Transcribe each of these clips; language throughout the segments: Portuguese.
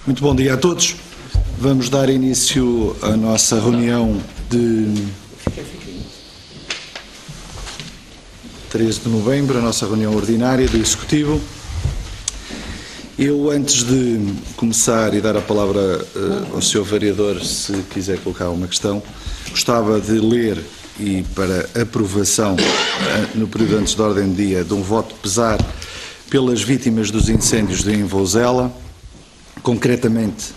Muito bom dia a todos. Vamos dar início à nossa reunião de 13 de novembro, a nossa reunião ordinária do Executivo. Eu, antes de começar e dar a palavra ao Sr. Vereador, se quiser colocar uma questão, gostava de ler e para aprovação, no período antes da ordem do dia, de um voto pesar pelas vítimas dos incêndios de Vozela. Concretamente,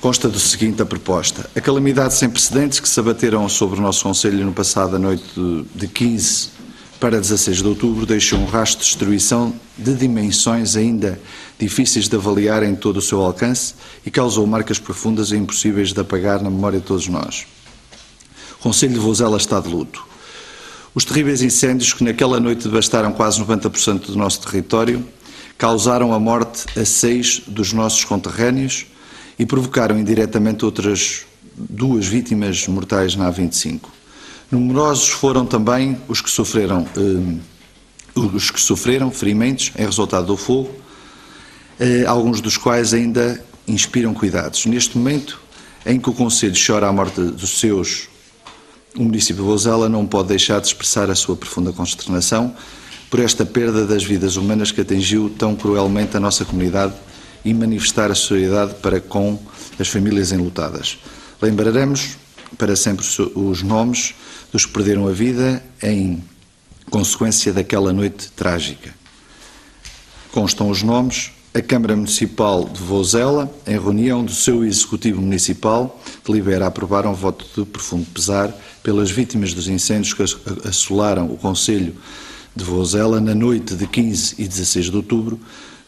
consta do seguinte a proposta. A calamidade sem precedentes que se abateram sobre o nosso Conselho no passado noite de 15 para 16 de outubro deixou um rastro de destruição de dimensões ainda difíceis de avaliar em todo o seu alcance e causou marcas profundas e impossíveis de apagar na memória de todos nós. O Conselho de Vozela está de luto. Os terríveis incêndios que naquela noite devastaram quase 90% do nosso território causaram a morte a 6 dos nossos conterrâneos e provocaram indiretamente outras 2 vítimas mortais na A25. Numerosos foram também os que sofreram ferimentos em resultado do fogo, alguns dos quais ainda inspiram cuidados. Neste momento em que o Conselho chora a morte dos seus, o município de Vozela não pode deixar de expressar a sua profunda consternação por esta perda das vidas humanas que atingiu tão cruelmente a nossa comunidade e manifestar a solidariedade para com as famílias enlutadas. Lembraremos para sempre os nomes dos que perderam a vida em consequência daquela noite trágica. Constam os nomes: a Câmara Municipal de Vozela, em reunião do seu Executivo Municipal, delibera a aprovar um voto de profundo pesar pelas vítimas dos incêndios que assolaram o Concelho de Vozela na noite de 15 e 16 de outubro.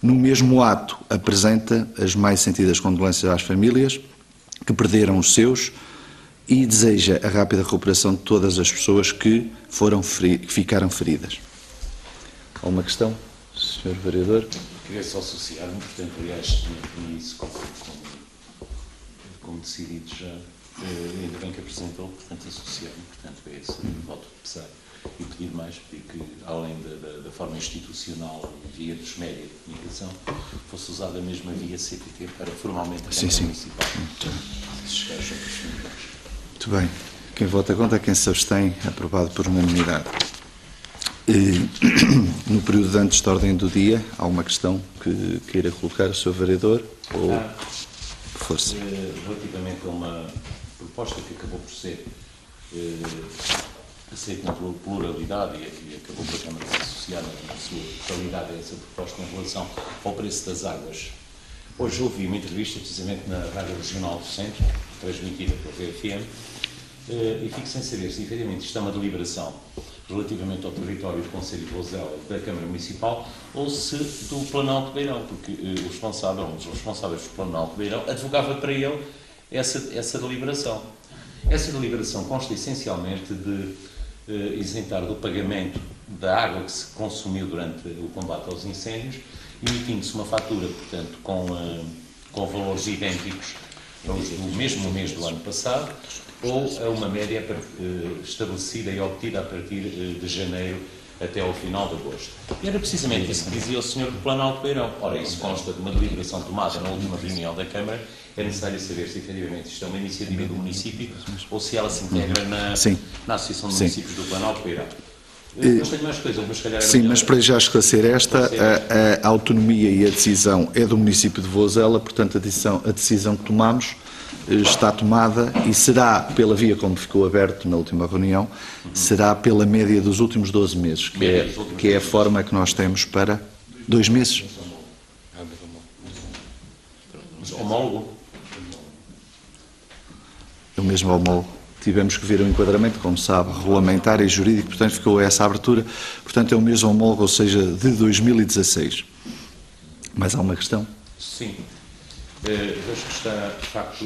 No mesmo ato, apresenta as mais sentidas condolências às famílias que perderam os seus e deseja a rápida recuperação de todas as pessoas que ficaram feridas. Alguma questão, Sr. Vereador? Queria só associar-me, portanto, aliás, tinha isso como decidido já, ainda bem que apresentou, portanto, associar-me, portanto, a esse voto de pesar. E pedir mais, pedir que, além da forma institucional, via dos médias de comunicação, fosse usada a mesma via CPT para formalmente a Câmara Municipal. Muito bem. Quem vota contra, quem se abstém, aprovado por unanimidade. No período antes da ordem do dia, há uma questão que queira colocar o Sr. Vereador? Ou força? Relativamente a uma proposta que acabou por ser aceita com pluralidade e acabou por a Câmara se associar na sua totalidade a essa proposta em relação ao preço das águas. Hoje ouvi uma entrevista precisamente na Rádio Regional do Centro, transmitida pela VFM, e fico sem saber se efetivamente isto é uma deliberação relativamente ao território do Concelho de Vozela da Câmara Municipal ou se do Planalto Beirão, porque um dos responsáveis do Planalto Beirão advogava para ele essa deliberação. Essa deliberação consta essencialmente de isentar do pagamento da água que se consumiu durante o combate aos incêndios, emitindo-se uma fatura, portanto, com valores idênticos do mesmo mês do ano passado, ou a uma média estabelecida e obtida a partir de janeiro até ao final de agosto. E era precisamente isso que dizia o Sr. do Planalto Beirão. Ora, isso consta de uma deliberação tomada na última reunião da Câmara. É necessário saber se efetivamente isto é uma iniciativa do município ou se ela se integra na Associação de Municípios do Planalto Beirão. Mas tenho mais coisas, mas se calhar... Sim, mas para já esclarecer a autonomia e a decisão é do município de Vozela, portanto a decisão que tomamos está tomada e será pela via como ficou aberto na última reunião, será pela média dos últimos 12 meses, que é a forma que nós temos para 2 meses. Mas homólogo? Eu mesmo homólogo. Tivemos que ver o enquadramento, como sabe, regulamentar e jurídico, portanto ficou essa abertura, portanto é o mesmo homólogo, ou seja, de 2016. Mais alguma questão? Sim. Vejo que está, de facto,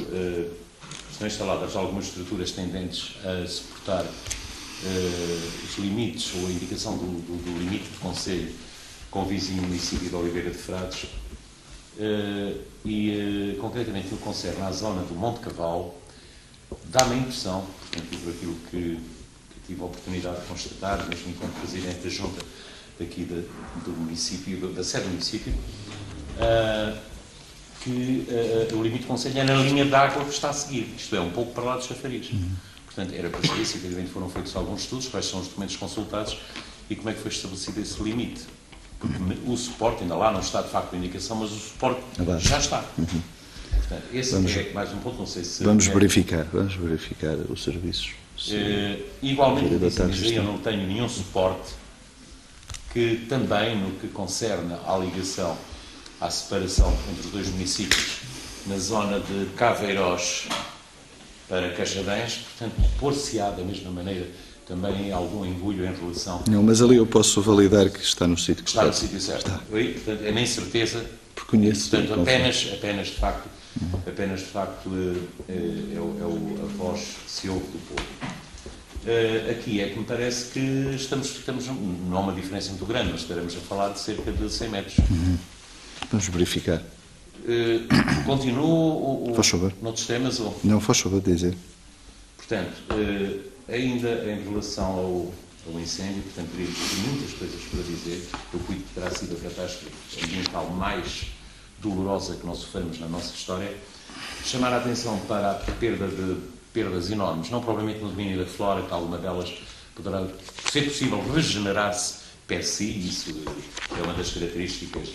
estão instaladas algumas estruturas tendentes a suportar os limites ou a indicação do limite de concelho com o vizinho município de Oliveira de Frades e, concretamente, no que concerne à zona do Monte Cavalo, dá-me a impressão, portanto, por aquilo que tive a oportunidade de constatar, mesmo enquanto Presidente da Junta aqui do município, da sede do município, que o limite de concelho é na linha de água que está a seguir, isto é, um pouco para lá dos chafariz. Portanto, era para saber se efetivamente foram feitos alguns estudos, quais são os documentos consultados e como é que foi estabelecido esse limite. Porque o suporte, ainda lá não está de facto a indicação, mas o suporte já está. Portanto, esse é mais um ponto, não sei se... Vamos verificar os serviços. Igualmente, eu não tenho nenhum suporte que também, no que concerne à ligação, à separação entre os dois municípios, na zona de Caveiros para Cajadães, portanto, pôr-se-á da mesma maneira também algum engulho em relação... Não, mas ali eu posso validar que está no sítio que está no sítio certo. Está. Portanto, é nem certeza. Porque conheço. Portanto, apenas de facto, é a voz que se ouve do povo. Aqui é que me parece que estamos, não há uma diferença muito grande, mas estaremos a falar de cerca de 100 metros. Vamos verificar. Continuo faz favor. Noutros temas? Ou... Não, faz favor de dizer. Portanto, ainda em relação ao incêndio, portanto, teria muitas coisas para dizer. Eu cuido que terá sido a catástrofe ambiental mais dolorosa que nós sofremos na nossa história. Chamar a atenção para a perdas enormes, não propriamente no domínio da flora, que alguma delas poderá ser possível regenerar-se per si, isso é uma das características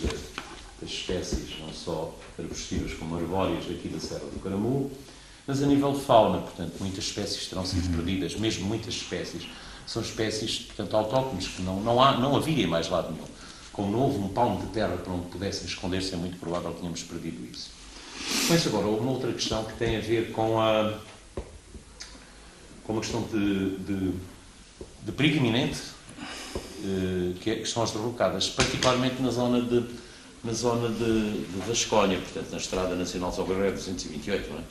das espécies, não só arbustivas como arbóreas aqui da Serra do Caramulo, mas a nível de fauna, portanto, muitas espécies terão sido perdidas, mesmo muitas espécies. São espécies, portanto, autóctones, que não havia em mais lado nenhum. Como não houve um palmo de terra para onde pudessem esconder-se, é muito provável que tenhamos perdido isso. Mas agora, houve uma outra questão que tem a ver com uma questão de perigo iminente, que são as derrocadas, particularmente na zona da Escónia, portanto, na Estrada Nacional Salgueiro 228, não é?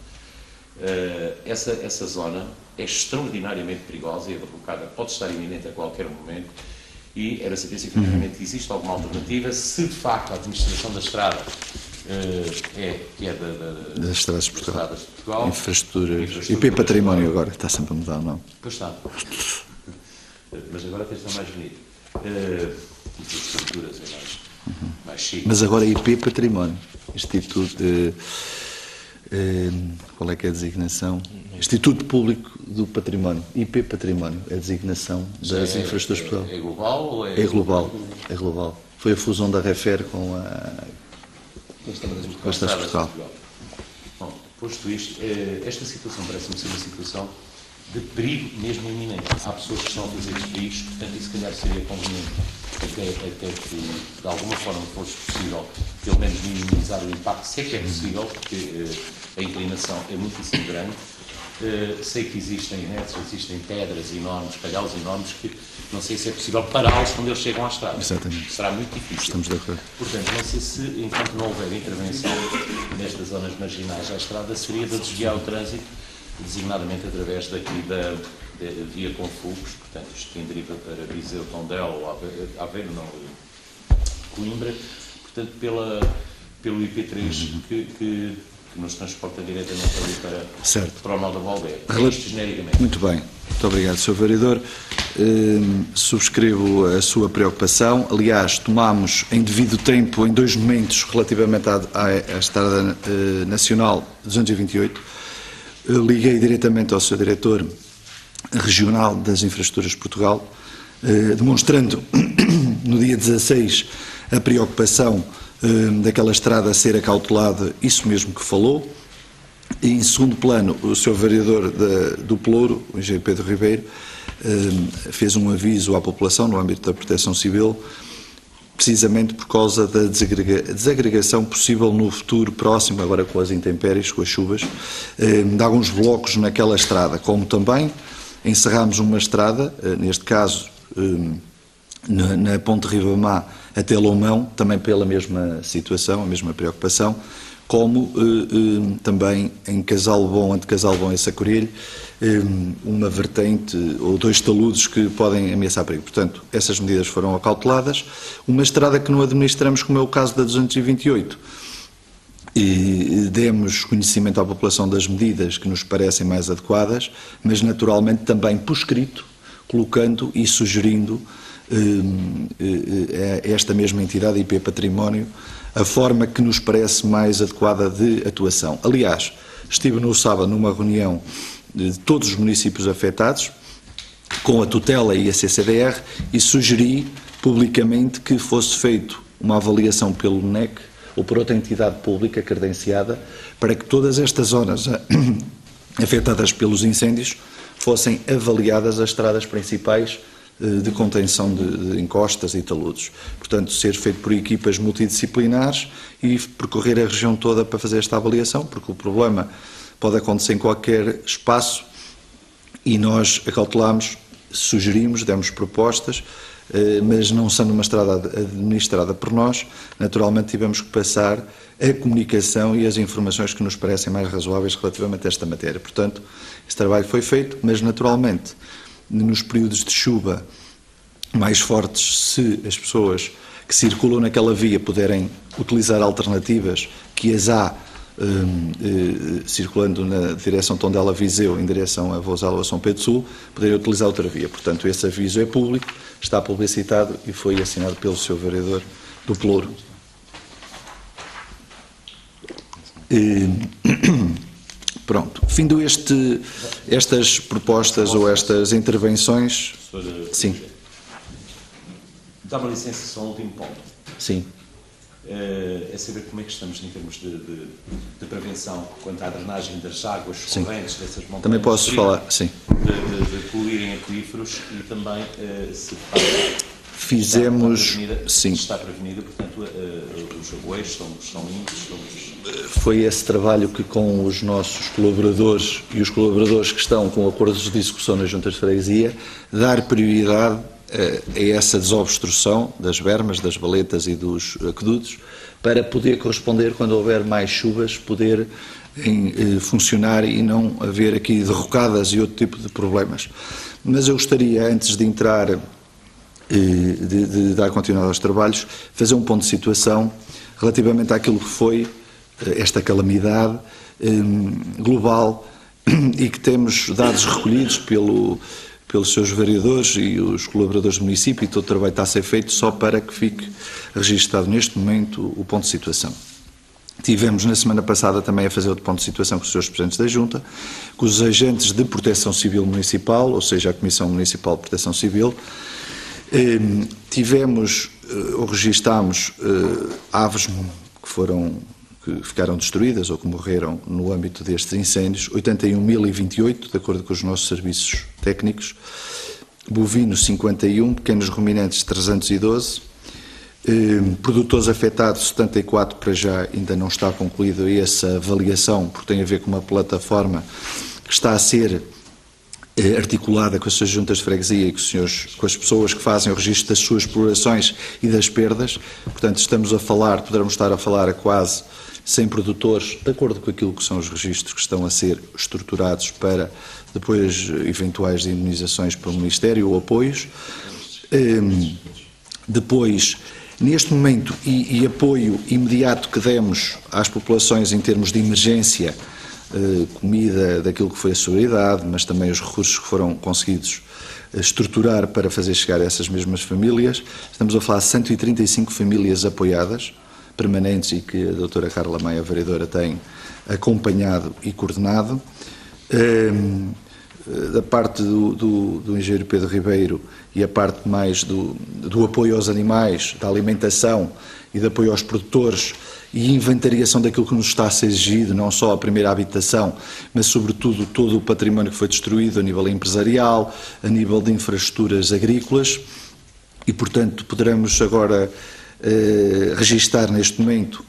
Essa zona é extraordinariamente perigosa e a derrocada pode estar iminente a qualquer momento e era saber se efetivamente existe alguma alternativa, se de facto a administração da estrada das Estradas de Portugal, infraestruturas, IP Património agora, está sempre a mudar o nome. Pois está. Mas agora até está mais bonito. Infraestruturas é mais chique. Mas agora é IP Património. Instituto qual é que é a designação? Instituto Público do Património. IP Património é a designação das infraestruturas de Portugal. É global ou é... É global. É global. Foi a fusão da Refer com a Estradas de Portugal. Bom, posto isto, esta situação parece-me ser uma situação de perigo mesmo iminente. Há pessoas que estão a fazer estes perigos, portanto, isso se calhar seria conveniente até que de alguma forma fosse possível, pelo menos minimizar o impacto, se é que é possível, porque a inclinação é muitíssimo grande. Sei que existem netos, existem pedras enormes, calhaus enormes, que não sei se é possível pará-los quando eles chegam à estrada. Exatamente. Será muito difícil. Estamos de acordo. Portanto, não sei se, enquanto não houver intervenção nestas zonas marginais à estrada, seria de desviar o trânsito, designadamente através daqui da via Confugos, portanto, isto tem deriva para Viseu, Tondela, Aveiro, não, Coimbra, portanto, pelo IP3 que nos transporta diretamente ali para o nó da Valdeia. Isto genericamente. Muito bem. Muito obrigado, Sr. Vereador. Subscrevo a sua preocupação. Aliás, tomámos em devido tempo, em 2 momentos, relativamente à Estrada Nacional 228. Liguei diretamente ao Sr. Diretor Regional das Infraestruturas de Portugal, demonstrando no dia 16 a preocupação daquela estrada a ser acautelada, isso mesmo que falou. E, em segundo plano, o Sr. Vereador do Pelouro, o engenheiro Pedro Ribeiro, fez um aviso à população no âmbito da proteção civil, precisamente por causa da desagregação possível no futuro próximo, agora com as intempéries, com as chuvas, de alguns blocos naquela estrada, como também encerramos uma estrada, neste caso na Ponte Ribamar até Loumão, também pela mesma situação, a mesma preocupação, como também em Casalbom, ante Casalbom e Sacorilho, uma vertente ou 2 taludes que podem ameaçar perigo. Portanto, essas medidas foram acauteladas. Uma estrada que não administramos, como é o caso da 228, e demos conhecimento à população das medidas que nos parecem mais adequadas, mas naturalmente também por escrito, colocando e sugerindo esta mesma entidade, IP Património, a forma que nos parece mais adequada de atuação. Aliás, estive no sábado numa reunião de todos os municípios afetados, com a tutela e a CCDR, e sugeri publicamente que fosse feito uma avaliação pelo NEC ou por outra entidade pública credenciada, para que todas estas zonas afetadas pelos incêndios fossem avaliadas as estradas principais de contenção de encostas e taludes. Portanto, ser feito por equipas multidisciplinares e percorrer a região toda para fazer esta avaliação, porque o problema pode acontecer em qualquer espaço e nós acautelámos, sugerimos, demos propostas, mas não sendo uma estrada administrada por nós, naturalmente tivemos que passar a comunicação e as informações que nos parecem mais razoáveis relativamente a esta matéria. Portanto, esse trabalho foi feito, mas naturalmente, nos períodos de chuva mais fortes, se as pessoas que circulam naquela via puderem utilizar alternativas que as há, circulando na direção Tondela-Viseu, em direção a Vozela ou a São Pedro Sul, poderem utilizar outra via. Portanto, esse aviso é público, está publicitado e foi assinado pelo seu vereador do Pelouro. Pronto, findo estas propostas ou estas intervenções... Sim. Dá-me licença só um último ponto. Sim. É saber como é que estamos em termos de prevenção quanto à drenagem das águas correntes dessas montanhas. Também posso falar, sim. De poluírem aquíferos e também se fizemos, sim. Está prevenida, portanto, os arroeiros estão limpos. Foi esse trabalho que com os nossos colaboradores e os colaboradores que estão com acordos de execução nas juntas de freguesia, dar prioridade a essa desobstrução das bermas, das valetas e dos aquedutos, para poder corresponder, quando houver mais chuvas, poder funcionar e não haver aqui derrocadas e outro tipo de problemas. Mas eu gostaria, antes de entrar, de dar continuidade aos trabalhos, fazer um ponto de situação relativamente àquilo que foi esta calamidade global e que temos dados recolhidos pelos seus vereadores e os colaboradores do município, e todo o trabalho está a ser feito só para que fique registado neste momento o ponto de situação. Tivemos na semana passada também a fazer outro ponto de situação com os seus presidentes da Junta, com os agentes de Proteção Civil Municipal, ou seja, a Comissão Municipal de Proteção Civil. Tivemos ou registámos aves que ficaram destruídas ou que morreram no âmbito destes incêndios, 81.028, de acordo com os nossos serviços técnicos, bovinos 51, pequenos ruminantes 312, produtores afetados 74, para já ainda não está concluída essa avaliação, porque tem a ver com uma plataforma que está a ser articulada com as suas juntas de freguesia e com as pessoas que fazem o registro das suas explorações e das perdas. Portanto, poderemos estar a falar a quase 100 produtores, de acordo com aquilo que são os registros que estão a ser estruturados para depois eventuais indemnizações pelo Ministério ou apoios. Depois, neste momento, e apoio imediato que demos às populações em termos de emergência, comida, daquilo que foi a solidariedade, mas também os recursos que foram conseguidos estruturar para fazer chegar a essas mesmas famílias. Estamos a falar de 135 famílias apoiadas, permanentes, e que a doutora Carla Maia, a vereadora, tem acompanhado e coordenado. Da parte do engenheiro Pedro Ribeiro e a parte mais do apoio aos animais, da alimentação e de apoio aos produtores e inventariação daquilo que nos está a ser exigido, não só a primeira habitação, mas sobretudo todo o património que foi destruído a nível empresarial, a nível de infraestruturas agrícolas, e portanto poderemos agora registar neste momento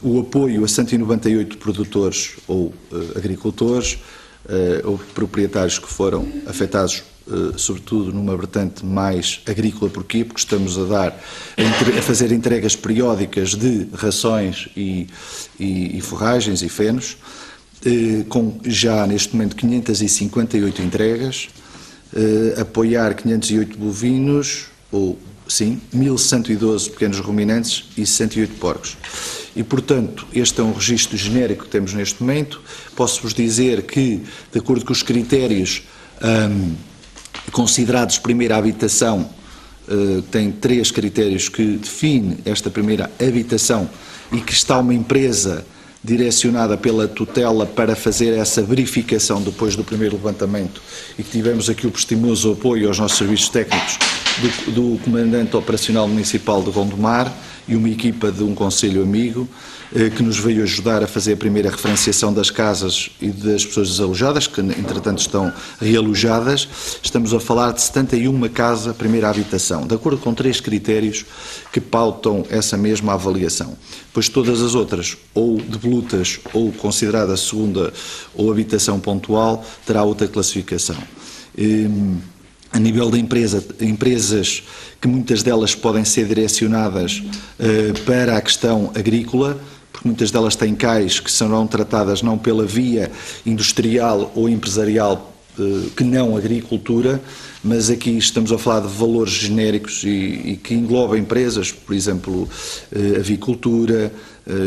o apoio a 198 produtores ou agricultores ou proprietários que foram afetados, sobretudo numa vertente mais agrícola. Porquê? Porque estamos a fazer entregas periódicas de rações e forragens e fenos, com já neste momento 558 entregas, apoiar 508 bovinos, ou sim, 1.112 pequenos ruminantes e 108 porcos. E, portanto, este é um registro genérico que temos neste momento. Posso-vos dizer que, de acordo com os critérios considerados primeira habitação tem 3 critérios que define esta primeira habitação e que está uma empresa direcionada pela tutela para fazer essa verificação depois do primeiro levantamento e que tivemos aqui o prestimoso apoio aos nossos serviços técnicos do Comandante Operacional Municipal de Gondomar e uma equipa de um conselho amigo que nos veio ajudar a fazer a primeira referenciação das casas e das pessoas desalojadas, que entretanto estão realojadas. Estamos a falar de 71 casas, primeira habitação, de acordo com 3 critérios que pautam essa mesma avaliação. Pois todas as outras, ou devolutas ou considerada segunda ou habitação pontual, terá outra classificação. A nível da empresas que muitas delas podem ser direcionadas para a questão agrícola, porque muitas delas têm cais que serão tratadas não pela via industrial ou empresarial que não agricultura, mas aqui estamos a falar de valores genéricos e que englobam empresas, por exemplo, avicultura,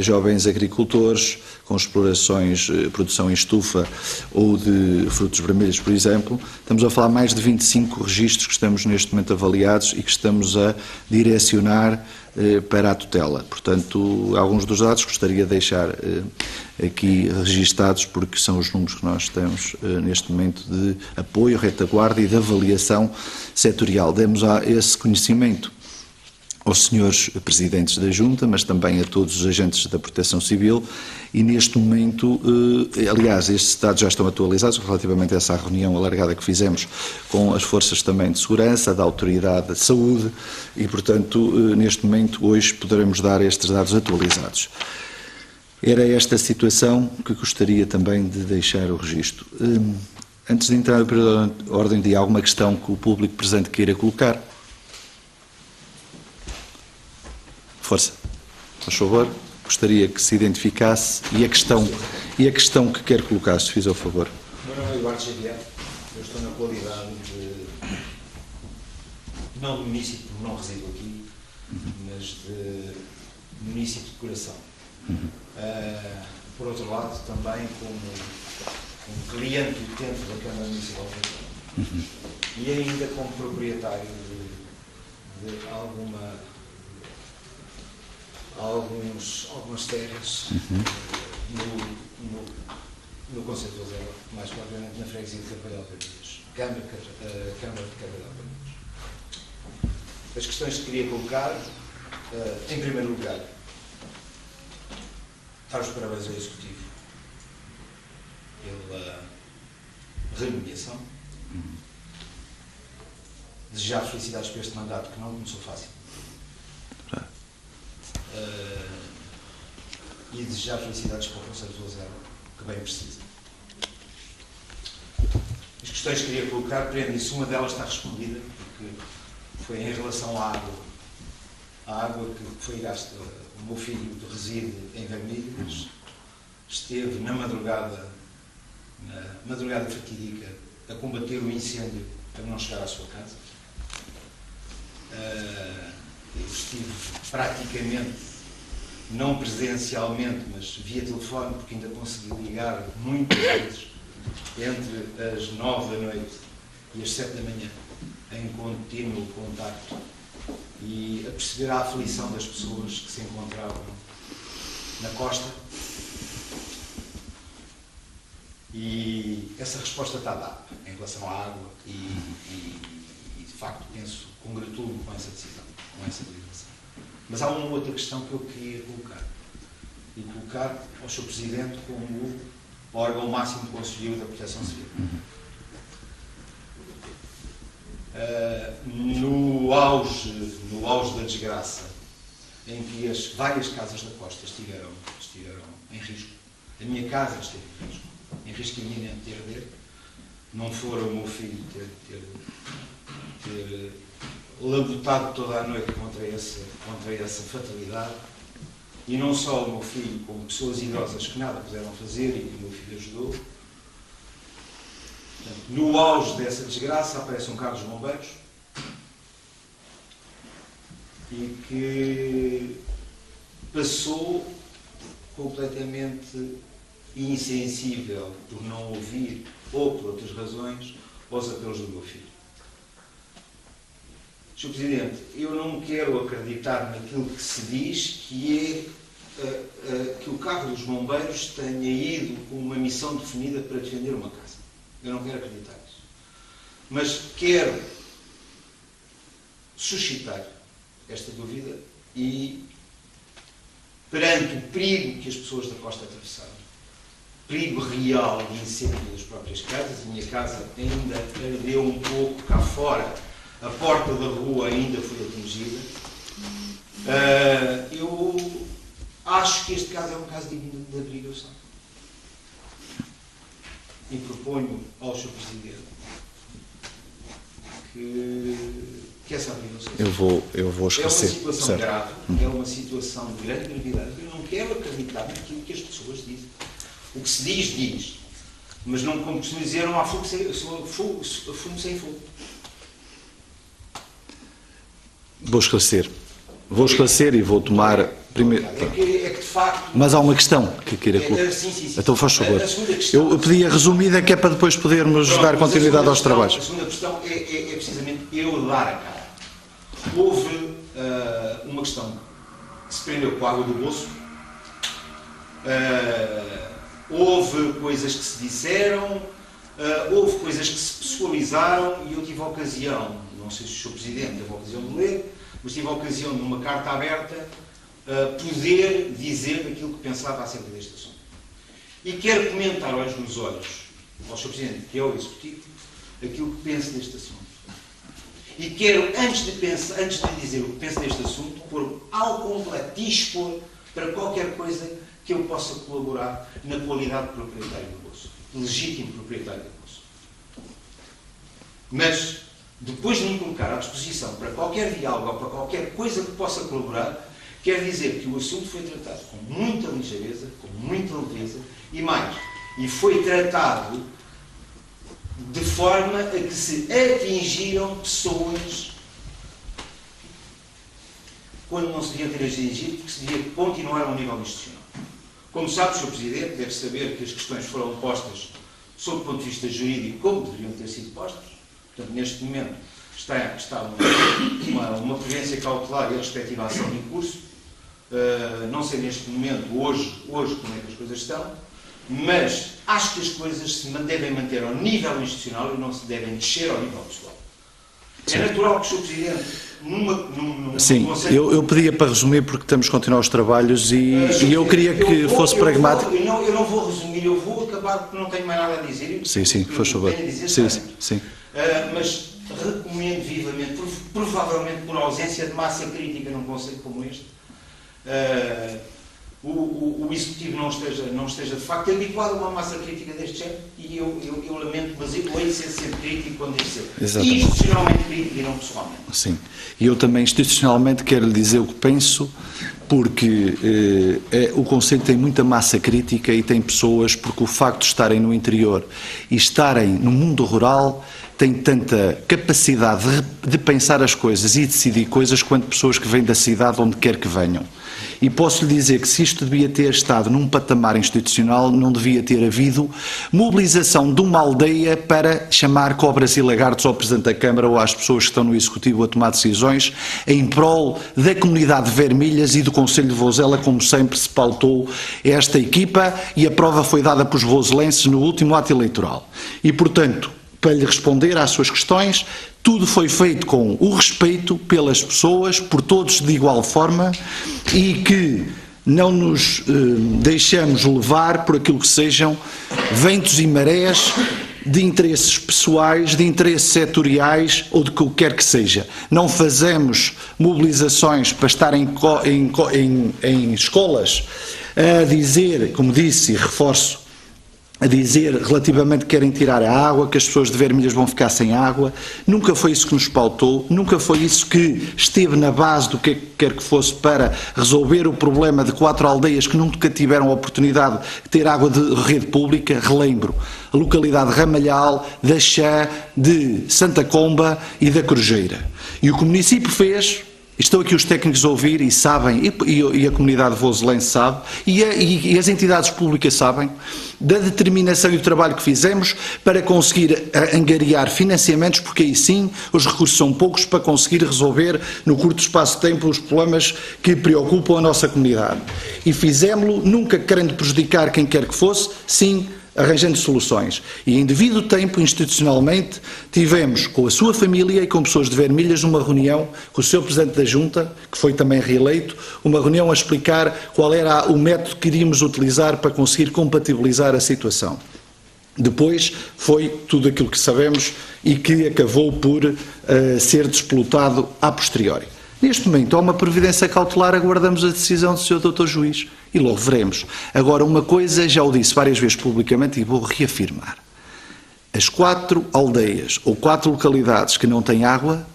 jovens agricultores, com explorações, produção em estufa ou de frutos vermelhos, por exemplo. Estamos a falar mais de 25 registros que estamos neste momento avaliados e que estamos a direcionar para a tutela. Portanto, alguns dos dados gostaria de deixar aqui registados porque são os números que nós temos neste momento de apoio, retaguarda e de avaliação setorial. Demos esse conhecimento aos senhores presidentes da Junta, mas também a todos os agentes da Proteção Civil e neste momento, aliás, estes dados já estão atualizados relativamente a essa reunião alargada que fizemos com as forças também de segurança, da Autoridade de Saúde e, portanto, neste momento, hoje poderemos dar estes dados atualizados. Era esta situação que gostaria também de deixar o registro. Antes de entrar no período de ordem de dia, alguma questão que o público presente queira colocar? Força, por favor, gostaria que se identificasse e a questão que quer colocar, se fizer o favor. O meu nome é Eduardo Xavier, eu estou na qualidade de, não de município, não resido aqui, mas de município de coração. Por outro lado, também como cliente utente da Câmara Municipal de Coração. E ainda como proprietário de algumas terras no Concelho de Vozela, mais propriamente na freguesia de Carvalhal de Alpenidas, Câmara de Carvalhal de Alpenidas. As questões que queria colocar, em primeiro lugar, dar os parabéns ao Executivo pela renomeação, desejar felicidades para este mandato que não começou fácil. E desejar felicidades para o Concelho de Vozela, que bem precisa. As questões que queria colocar, prendem-se, uma delas está respondida, porque foi em relação à água. A água que foi gasta, o meu filho reside em Vermelhos, esteve na madrugada fatídica, a combater o incêndio para não chegar à sua casa. Eu estive praticamente, não presencialmente, mas via telefone, porque ainda consegui ligar muitas vezes, entre as 9 da noite e as 7 da manhã, em contínuo contacto, e a perceber a aflição das pessoas que se encontravam na costa. E essa resposta está dada em relação à água e de facto, penso, congratulo com essa decisão, com essa deliberação. Mas há uma outra questão que eu queria colocar. E colocar ao Sr. Presidente como o órgão máximo de conselheiro da Proteção Civil. No auge da desgraça, em que as várias casas da costa estiveram em risco, a minha casa esteve em risco iminente de arder, não fora o meu filho ter labutado toda a noite contra essa fatalidade, e não só o meu filho, como pessoas idosas que nada puderam fazer e que o meu filho ajudou. Portanto, no auge dessa desgraça aparece um carro dos bombeiros e que passou completamente insensível por não ouvir ou por outras razões aos apelos do meu filho. Sr. Presidente, eu não quero acreditar naquilo que se diz, que é que o carro dos bombeiros tenha ido com uma missão definida para defender uma casa. Eu não quero acreditar nisso. Mas quero suscitar esta dúvida e, perante o perigo que as pessoas da costa atravessaram, perigo real de incêndio das próprias casas, a minha casa ainda ardeu um pouco cá fora, a porta da rua ainda foi atingida, eu acho que este caso é um caso digno de averiguação. E proponho ao Sr. Presidente que essa averiguação... Eu vou esclarecer. É uma situação grave, é uma situação de grande gravidade. Eu não quero acreditar naquilo que as pessoas dizem. O que se diz, diz. Mas não, como costumam dizer, não há fumo sem fogo. Vou esclarecer e vou tomar primeiro. É que de facto... Mas há uma questão que queira colocar. Sim. Então faz favor. Eu questão, pedi a resumida que é para depois podermos dar continuidade aos trabalhos. A segunda questão é precisamente eu dar a cara. Houve uma questão que se prendeu com a água do bolso. Houve coisas que se disseram, houve coisas que se pessoalizaram e eu tive a ocasião, não sei se o Sr. Presidente teve a ocasião de ler, mas tive a ocasião de, numa carta aberta, poder dizer aquilo que pensava acerca deste assunto. E quero comentar olhos nos olhos ao Sr. Presidente, que é o Executivo, aquilo que penso deste assunto. E quero, antes de dizer o que penso deste assunto, pôr ao completo, dispor para qualquer coisa que eu possa colaborar na qualidade de proprietário do bolso, legítimo proprietário do bolso. Mas, depois de me colocar à disposição para qualquer diálogo ou para qualquer coisa que possa colaborar, quero dizer que o assunto foi tratado com muita ligeireza, com muita leveza e foi tratado de forma a que se atingiram pessoas quando não se deviam ter atingido, porque se devia continuar ao nível institucional. Como sabe, Sr. Presidente, deve saber que as questões foram postas sob o ponto de vista jurídico como deveriam ter sido postas. Portanto, neste momento está uma prevenção cautelar e a respectiva ação em curso. Não sei neste momento, hoje como é que as coisas estão, mas acho que as coisas se devem manter ao nível institucional e não se devem descer ao nível pessoal. Sim. É natural que o Sr. Presidente, sim, eu pedia para resumir porque temos que continuar os trabalhos e eu queria que fosse pragmático. Eu não vou resumir, eu vou acabar porque não tenho mais nada a dizer. Sim, faz favor. Sim. Mas recomendo vivamente, provavelmente por ausência de massa crítica num conceito como este, o Executivo não esteja de facto habituado a uma massa crítica deste género e eu lamento, mas eu hei de ser sempre crítico quando deve ser. Exatamente. Institucionalmente crítico e não pessoalmente. Sim, e eu também institucionalmente quero lhe dizer o que penso, porque o Conselho tem muita massa crítica e tem pessoas, porque o facto de estarem no interior e estarem no mundo rural tem tanta capacidade de pensar as coisas e decidir coisas quanto pessoas que vêm da cidade onde quer que venham. E posso lhe dizer que se isto devia ter estado num patamar institucional, não devia ter havido mobilização de uma aldeia para chamar cobras e lagartos ao Presidente da Câmara ou às pessoas que estão no Executivo a tomar decisões em prol da comunidade de Vermelhas e do Concelho de Vozela, como sempre se pautou esta equipa e a prova foi dada pelos vozelenses no último ato eleitoral. E, portanto, para lhe responder às suas questões, tudo foi feito com o respeito pelas pessoas, por todos de igual forma e que não nos deixamos levar por aquilo que sejam ventos e marés de interesses pessoais, de interesses setoriais ou de que quer que seja. Não fazemos mobilizações para estar em escolas a dizer, como disse e reforço, a dizer relativamente que querem tirar a água, que as pessoas de Vermelhas vão ficar sem água. Nunca foi isso que nos pautou, nunca foi isso que esteve na base do que quer que fosse para resolver o problema de 4 aldeias que nunca tiveram a oportunidade de ter água de rede pública. Relembro, a localidade de Ramalhal, da Chã, de Santa Comba e da Corujeira. E o que o município fez Estão aqui os técnicos a ouvir e sabem, e a comunidade voselense sabe, e as entidades públicas sabem, da determinação e do trabalho que fizemos para conseguir angariar financiamentos, porque aí sim os recursos são poucos para conseguir resolver no curto espaço de tempo os problemas que preocupam a nossa comunidade. E fizemos-lo nunca querendo prejudicar quem quer que fosse, sim arranjando soluções. E em devido tempo, institucionalmente, tivemos com a sua família e com pessoas de Vermelhas uma reunião com o Sr. Presidente da Junta, que foi também reeleito, uma reunião a explicar qual era o método que iríamos utilizar para conseguir compatibilizar a situação. Depois foi tudo aquilo que sabemos e que acabou por ser desplotado a posteriori. Neste momento há uma previdência cautelar, aguardamos a decisão do Sr. Dr. Juiz e logo veremos. Agora, uma coisa, já o disse várias vezes publicamente e vou reafirmar. As 4 aldeias ou 4 localidades que não têm água,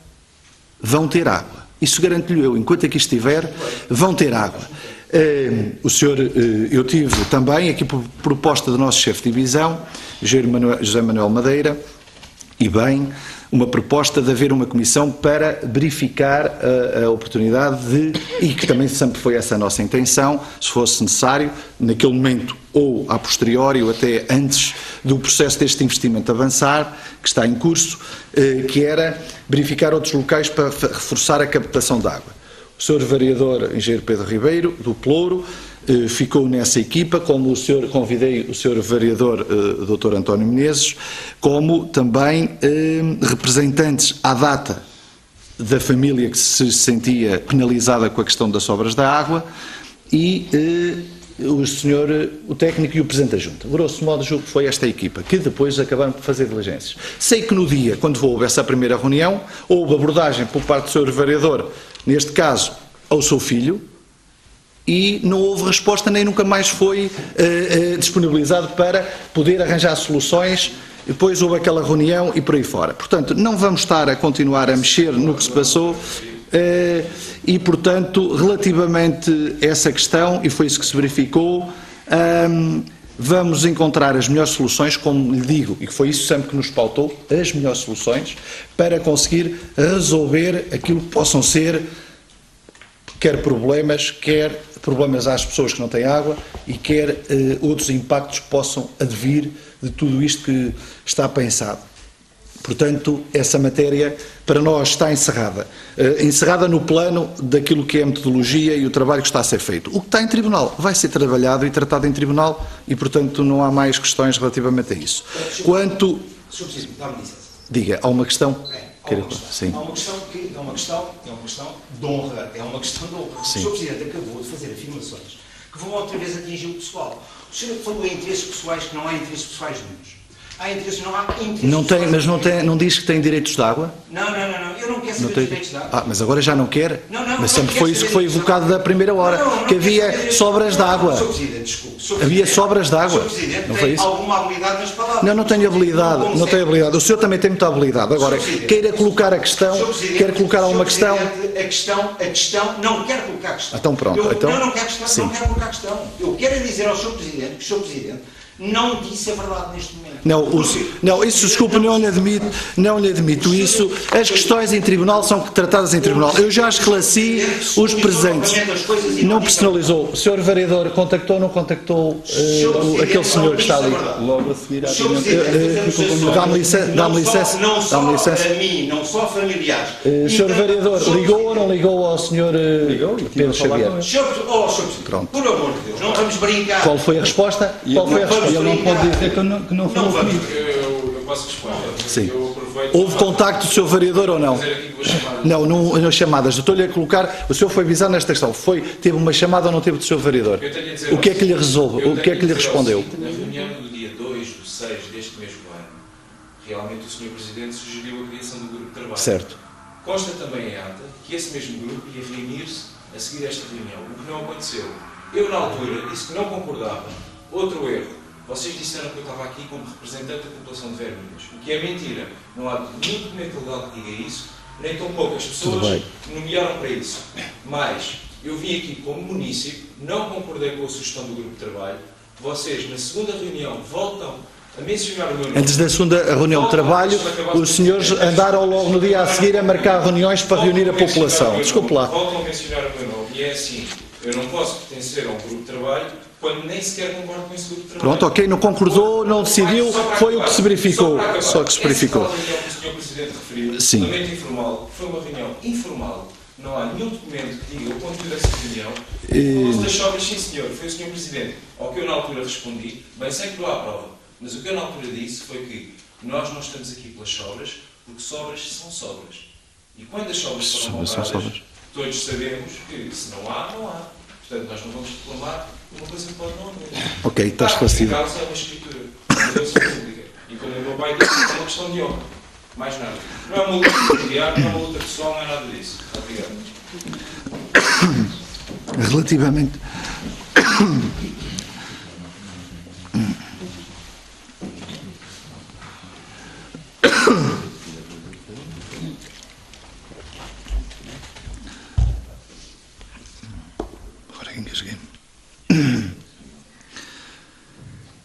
vão ter água. Isso garanto-lhe eu, enquanto aqui estiver, vão ter água. Eu tive também, aqui por proposta do nosso chefe de divisão, José Manuel Madeira, e bem, uma proposta de haver uma comissão para verificar a oportunidade de, e que também sempre foi essa a nossa intenção, se fosse necessário, naquele momento ou a posteriori ou até antes do processo deste investimento avançar, que está em curso, que era verificar outros locais para reforçar a captação de água. O Sr. Vereador Engenheiro Pedro Ribeiro, do Pelouro, ficou nessa equipa, como convidei o Sr. Vereador Dr. António Menezes, como também representantes à data da família que se sentia penalizada com a questão das sobras da água e o técnico e o Presidente da Junta. Grosso modo, julgo que foi esta equipa, que depois acabaram por fazer diligências. Sei que no dia, quando houve essa primeira reunião, houve abordagem por parte do Sr. Vereador, neste caso, ao seu filho, e não houve resposta, nem nunca mais foi disponibilizado para poder arranjar soluções. Depois houve aquela reunião e por aí fora. Portanto, não vamos estar a continuar a mexer no que se passou e, portanto, relativamente a essa questão, e foi isso que se verificou, vamos encontrar as melhores soluções, como lhe digo, e foi isso sempre que nos pautou, as melhores soluções, para conseguir resolver aquilo que possam ser quer problemas às pessoas que não têm água e quer outros impactos que possam advir de tudo isto que está pensado. Portanto, essa matéria para nós está encerrada. Encerrada no plano daquilo que é a metodologia e o trabalho que está a ser feito. O que está em tribunal vai ser trabalhado e tratado em tribunal e, portanto, não há mais questões relativamente a isso. Quanto... Sr. Presidente, dá-me licença. Diga, há uma questão? Sim. Há uma questão de honra, é uma questão de honra. Sim. O Sr. Presidente acabou de fazer afirmações que vão outra vez atingir o pessoal. O senhor falou em interesses pessoais, que não há interesses pessoais nenhuns. Há interesses, não há interesses não tem, pessoais. Mas não diz que tem direitos de água? Não, eu não quero saber dos direitos de água. Mas agora já não quer? Mas sempre não foi isso que foi evocado da primeira hora, que havia sobras de água. Sr. Presidente, desculpe. Havia sobras de água. O Sr. Presidente não foi tem isso? alguma habilidade nas palavras. Não tenho habilidade, não tenho habilidade. O senhor também tem muita habilidade. Agora, queira colocar a questão, quer colocar alguma questão? A questão, não quero colocar a questão. Então pronto. Não quero colocar a questão. Eu quero dizer ao Sr. Presidente que o Sr. Presidente não disse a verdade neste momento. Não, isso, desculpe, não lhe admito isso. As questões em tribunal são tratadas em tribunal. Eu já esclareci os presentes. Não personalizou. O Sr. Vereador contactou ou não contactou aquele senhor que está ali? Logo a seguir à Dá-me licença. Não só a mim, não só familiares. Sr. Vereador, ligou ou não ligou ao Sr. Pedro Xavier? Pronto. Por amor de Deus, não vamos brincar. Qual foi a resposta? Ele não pode dizer que não falou comigo. Eu posso responder. Sim. Houve contacto do Sr. Vereador ou não? Não, nas chamadas. Eu estou-lhe a colocar. O senhor foi avisado nesta questão. Teve uma chamada ou não teve do Sr. Vereador? O que é que lhe resolve? O que é que lhe respondeu? Na reunião do dia 2/6 deste mesmo ano, realmente o Sr. Presidente sugeriu a criação do grupo de trabalho. Certo. Consta também em ata que esse mesmo grupo ia reunir-se a seguir esta reunião, o que não aconteceu. Eu, na altura, disse que não concordava. Outro erro. Vocês disseram que eu estava aqui como representante da população de Vermelhas, o que é mentira. Não há nenhum documento legal que diga isso, nem tão poucas pessoas nomearam para isso. Mas eu vim aqui como munícipe, não concordei com a sugestão do grupo de trabalho. Vocês, na segunda reunião, voltam a mencionar o meu nome. Antes da segunda reunião de trabalho, os senhores andaram logo no dia a seguir a marcar reuniões para reunir a população. Desculpe lá. Voltam a mencionar o meu nome. E é assim, eu não posso pertencer a um grupo de trabalho quando nem sequer concordo com esse grupo de trabalho. Pronto, ok, não concordou, não decidiu, foi o que se verificou. Só que se verificou. Essa reunião que o Sr. Presidente referiu, Sim. totalmente informal, foi uma reunião informal. Não há nenhum documento que diga o conteúdo dessa reunião. Falou-se das sobras, sim senhor, foi o Sr. Presidente. Ao que eu na altura respondi, bem sei que não há prova, mas o que eu na altura disse foi que nós não estamos aqui pelas sobras, porque sobras são sobras. E quando as sobras foram compradas, todos sabemos que se não há, não há. Portanto, nós não vamos reclamar uma coisa que pode não haver. Ok, está esclarecido. A causa é uma escritura, uma relação pública. E como o meu pai disse, é uma questão de honra. Mais nada. Não é uma luta familiar, não é uma luta pessoal, não é nada disso. Obrigado. Relativamente.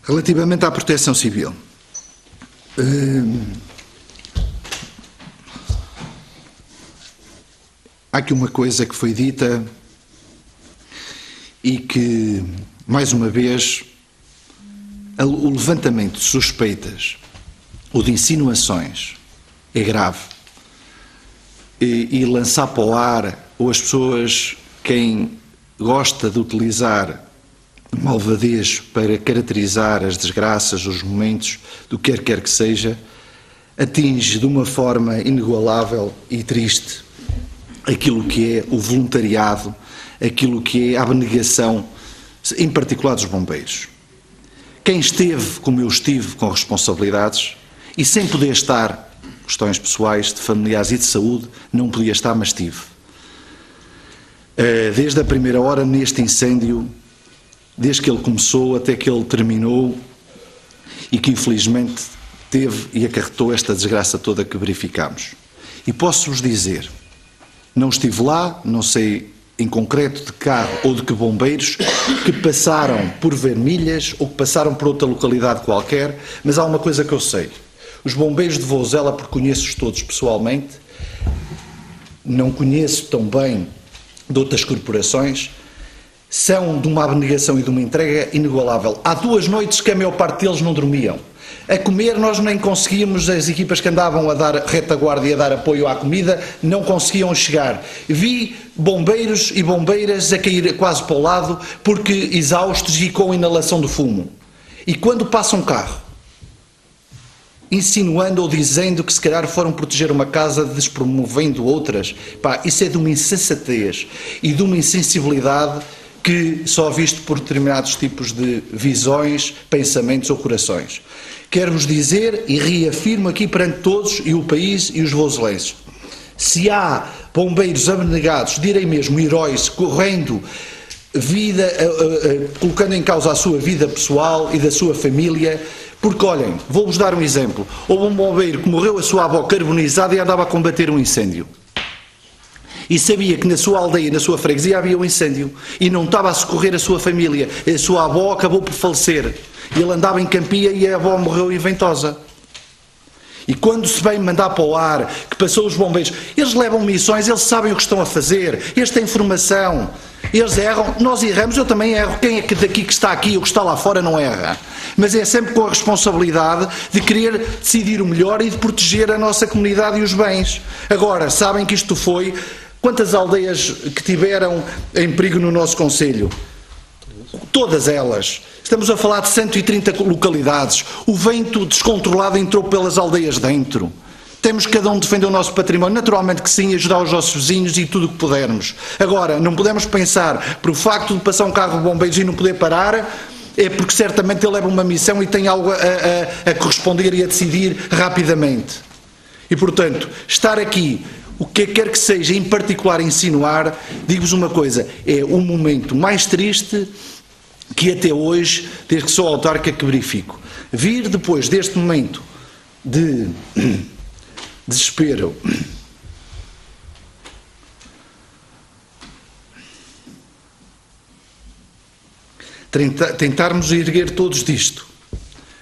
Relativamente à proteção civil. Há aqui uma coisa que foi dita e que, mais uma vez, o levantamento de suspeitas ou de insinuações é grave. E lançar para o ar, ou as pessoas, quem gosta de utilizar malvadez para caracterizar as desgraças, os momentos, do que quer que seja, atinge de uma forma inigualável e triste aquilo que é o voluntariado, aquilo que é a abnegação, em particular dos bombeiros. Quem esteve, como eu estive, com responsabilidades, e sem poder estar, questões pessoais, de familiares e de saúde, não podia estar, mas estive. Desde a primeira hora neste incêndio, desde que ele começou até que ele terminou, e que infelizmente teve e acarretou esta desgraça toda que verificamos. E posso-vos dizer, não estive lá, não sei em concreto de carro ou de que bombeiros, que passaram por Vermelhas ou que passaram por outra localidade qualquer, mas há uma coisa que eu sei. Os bombeiros de Vozela, porque conheço-os todos pessoalmente, não conheço tão bem de outras corporações, são de uma abnegação e de uma entrega inigualável. Há 2 noites que a maior parte deles não dormiam. A comer nós nem conseguíamos, as equipas que andavam a dar retaguarda e a dar apoio à comida, não conseguiam chegar. Vi bombeiros e bombeiras a cair quase para o lado, porque exaustos e com inalação de fumo. E quando passa um carro, insinuando ou dizendo que se calhar foram proteger uma casa despromovendo outras, pá, isso é de uma insensatez e de uma insensibilidade que só visto por determinados tipos de visões, pensamentos ou corações. Quero-vos dizer e reafirmo aqui perante todos e o país e os voselenses, se há bombeiros abnegados, direi mesmo heróis, correndo vida, colocando em causa a sua vida pessoal e da sua família, porque olhem, vou-vos dar um exemplo, houve um bombeiro que morreu a sua avó carbonizada e andava a combater um incêndio. E sabia que na sua aldeia, na sua freguesia havia um incêndio e não estava a socorrer a sua família. A sua avó acabou por falecer. Ele andava em Campia e a avó morreu em Ventosa. E quando se vem mandar para o ar, que passou os bombeiros, eles levam missões, eles sabem o que estão a fazer, eles têm informação, eles erram, nós erramos, eu também erro, quem é que daqui que está aqui ou que está lá fora não erra? Mas é sempre com a responsabilidade de querer decidir o melhor e de proteger a nossa comunidade e os bens. Agora, sabem que isto foi... Quantas aldeias que tiveram em perigo no nosso concelho? Todas elas. Estamos a falar de 130 localidades. O vento descontrolado entrou pelas aldeias dentro. Temos cada um defender o nosso património. Naturalmente que sim, ajudar os nossos vizinhos e tudo o que pudermos. Agora, não podemos pensar, por o facto de passar um carro de bombeiros e não poder parar, é porque certamente ele leva uma missão e tem algo a corresponder e a decidir rapidamente. E, portanto, estar aqui... O que quer que seja, em particular insinuar, digo-vos uma coisa, é o momento mais triste que até hoje, desde que sou autarca, que verifico. Vir depois deste momento de desespero, tentarmos erguer todos disto,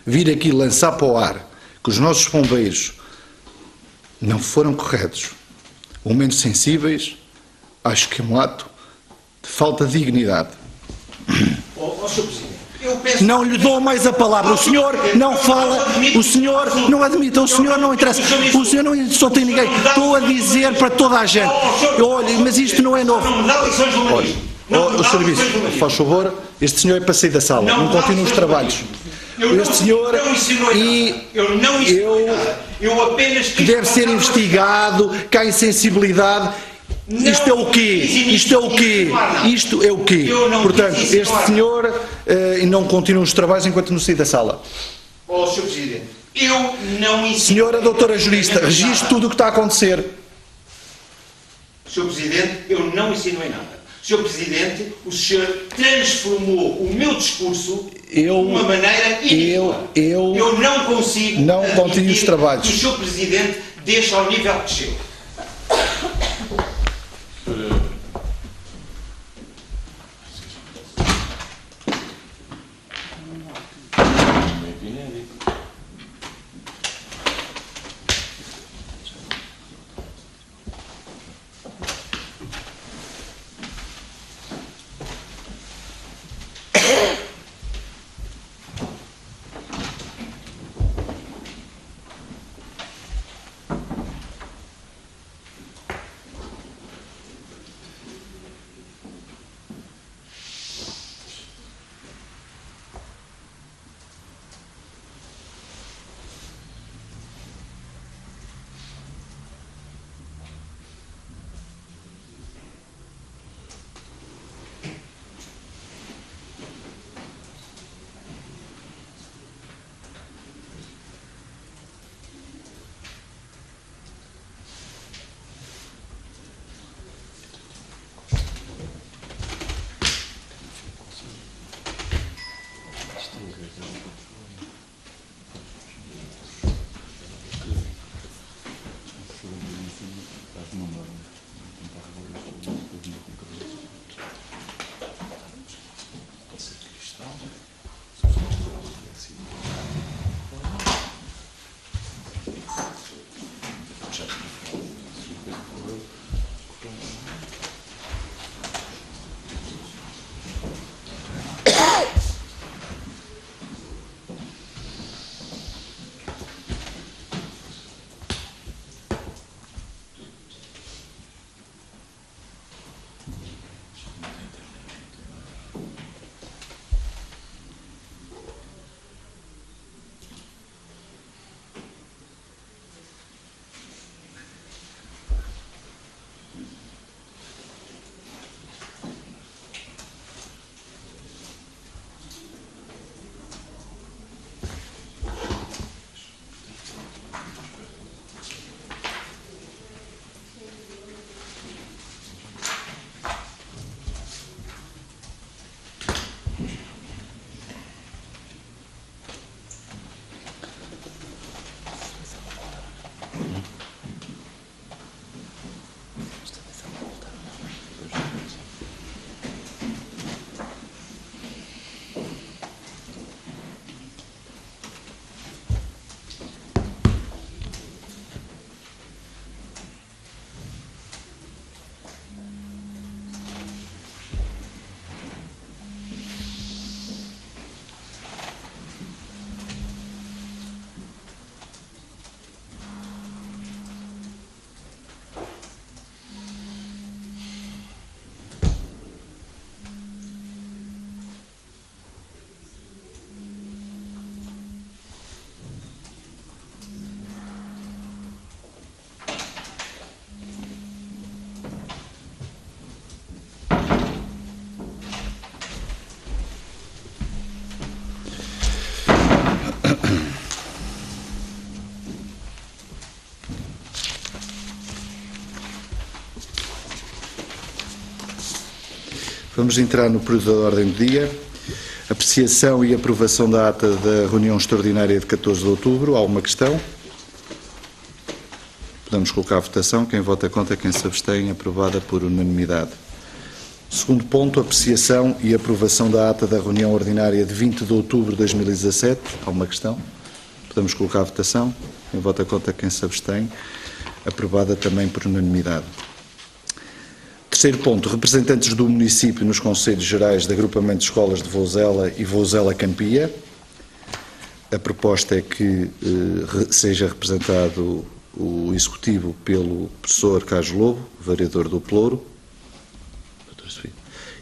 vir aqui lançar para o ar que os nossos bombeiros não foram corretos, ou menos sensíveis, acho que é um ato de falta de dignidade. Sr. Presidente, eu peço... Não lhe dou mais a palavra. O senhor não fala, o senhor não admite, o senhor não interessa, o senhor não insulta ninguém. Estou a dizer para toda a gente. Olha, mas isto não é novo. Não me dá lições de humanismo. O serviço, faz favor, este senhor é para sair da sala, não continua os trabalhos. Este senhor eu apenas que deve ser investigado, que há insensibilidade. Isto é o quê? Isto é o quê? Isto é o quê? Portanto, este senhor não continua os trabalhos enquanto não sair da sala. Sr. Presidente, eu não ensino... Senhora doutora jurista, registre tudo o que está a acontecer. Sr. Presidente, eu não insinuei nada. Sr. Presidente, o senhor transformou o meu discurso de uma maneira ridícula. Eu não consigo não continuo os trabalhos. Que o Sr. Presidente deixa ao nível que chega. Vamos entrar no período da ordem do dia. Apreciação e aprovação da ata da reunião extraordinária de 14 de outubro. Há alguma questão? Podemos colocar à votação. Quem vota contra, quem se abstém, aprovada por unanimidade. Segundo ponto, apreciação e aprovação da ata da reunião ordinária de 20 de outubro de 2017. Há uma questão? Podemos colocar à votação. Quem vota contra, quem se abstém. Aprovada também por unanimidade. Terceiro ponto, representantes do município nos Conselhos Gerais de Agrupamento de Escolas de Vouzela e Vouzela-Campia. A proposta é que seja representado o Executivo pelo professor Carlos Lobo, vereador do Pelouro,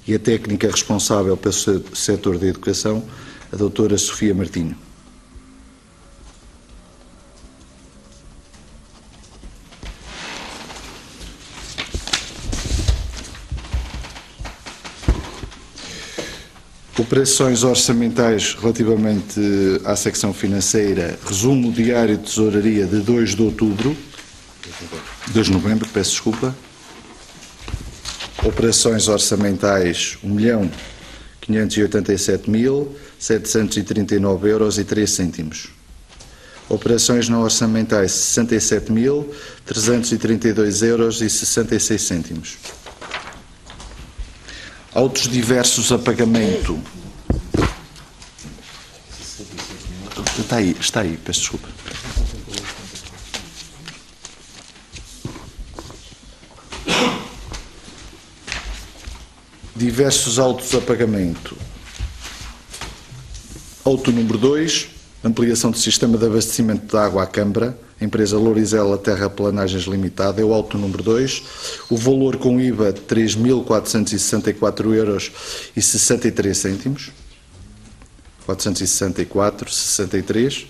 e a técnica responsável pelo setor da educação, a doutora Sofia Martinho. Operações orçamentais relativamente à secção financeira, resumo diário de tesouraria de 2 de outubro, 2 de novembro, peço desculpa. Operações orçamentais 1.587.739,03 €. Operações não orçamentais 67.332,66 €. Autos diversos a pagamento. Está aí, peço desculpa. Diversos autos a pagamento. Auto número 2, ampliação do sistema de abastecimento de água à Câmara, empresa Lourizela Terraplanagens Limitada, é o auto número 2, o valor com IVA 3.464,63 €, 464,63.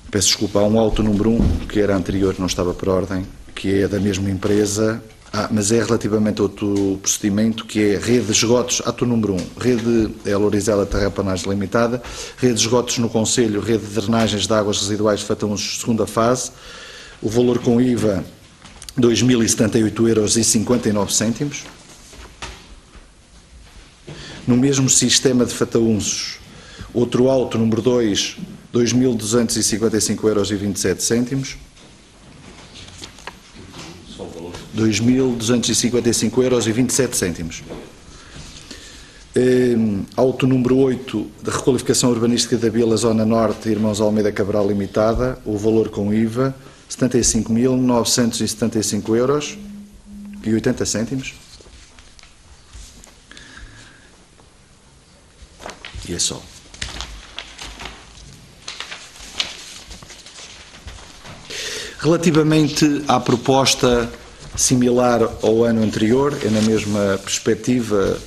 Peço desculpa, há um auto número 1, que era anterior, não estava por ordem, que é da mesma empresa, mas é relativamente a outro procedimento, que é rede de esgotos, ato número 1, rede é a Lourizela Terraplanagens Limitada, rede de esgotos no Conselho, rede de drenagens de águas residuais de Fataúns, segunda fase, o valor com IVA 2.078,59 €. No mesmo sistema de Fataúns, outro auto número 2, 2.255,27 €. 2.255,27 €. Auto número 8, de requalificação urbanística da Vila Zona Norte, Irmãos Almeida Cabral Limitada, o valor com IVA 75.965,80 €. E é só. Relativamente à proposta similar ao ano anterior, é na mesma perspectiva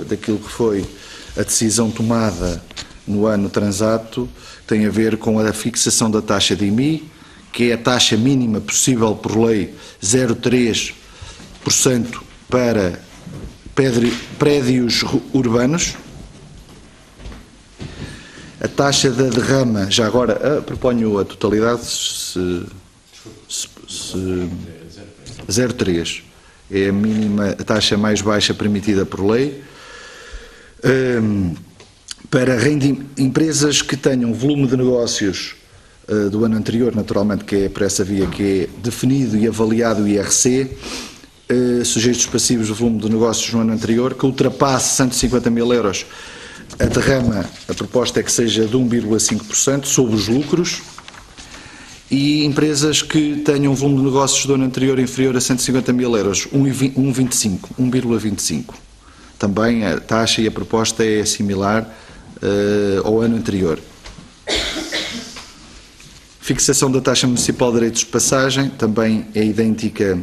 daquilo que foi a decisão tomada no ano transato, tem a ver com a fixação da taxa de IMI, que é a taxa mínima possível por lei, 0,3% para prédios urbanos. A taxa da derrama, já agora, proponho a totalidade, 0,3. É a mínima, a taxa mais baixa permitida por lei. Para empresas que tenham volume de negócios do ano anterior, naturalmente, que é por essa via que é definido e avaliado o IRC, sujeitos passivos do volume de negócios no ano anterior, que ultrapasse 150 mil euros, a derrama, a proposta é que seja de 1,5% sobre os lucros. E empresas que tenham um volume de negócios do ano anterior inferior a 150 mil euros, 1,25. Também a taxa e a proposta é similar ao ano anterior. Fixação da taxa municipal de direitos de passagem, também é idêntica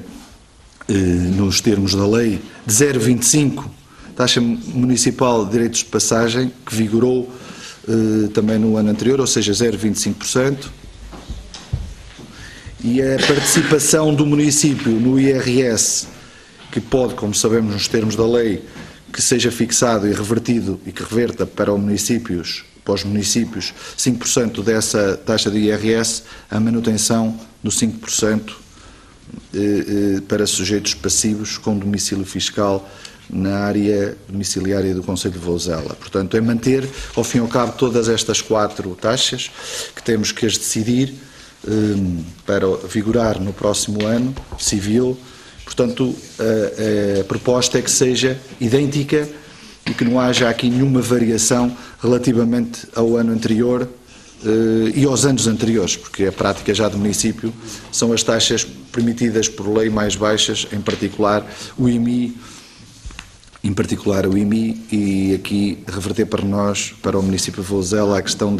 nos termos da lei, de 0,25, taxa municipal de direitos de passagem, que vigorou também no ano anterior, ou seja, 0,25%. E a participação do município no IRS, que pode, como sabemos nos termos da lei, que seja fixado e revertido e que reverta para os municípios 5% dessa taxa de IRS, a manutenção do 5% para sujeitos passivos com domicílio fiscal na área domiciliária do Concelho de Vouzela. Portanto, é manter, ao fim e ao cabo, todas estas 4 taxas que temos que as decidir para vigorar no próximo ano civil Portanto, a proposta é que seja idêntica e que não haja aqui nenhuma variação relativamente ao ano anterior e aos anos anteriores, porque a prática já do município são as taxas permitidas por lei mais baixas, em particular o IMI, e aqui reverter para nós, para o município de Vouzela, a questão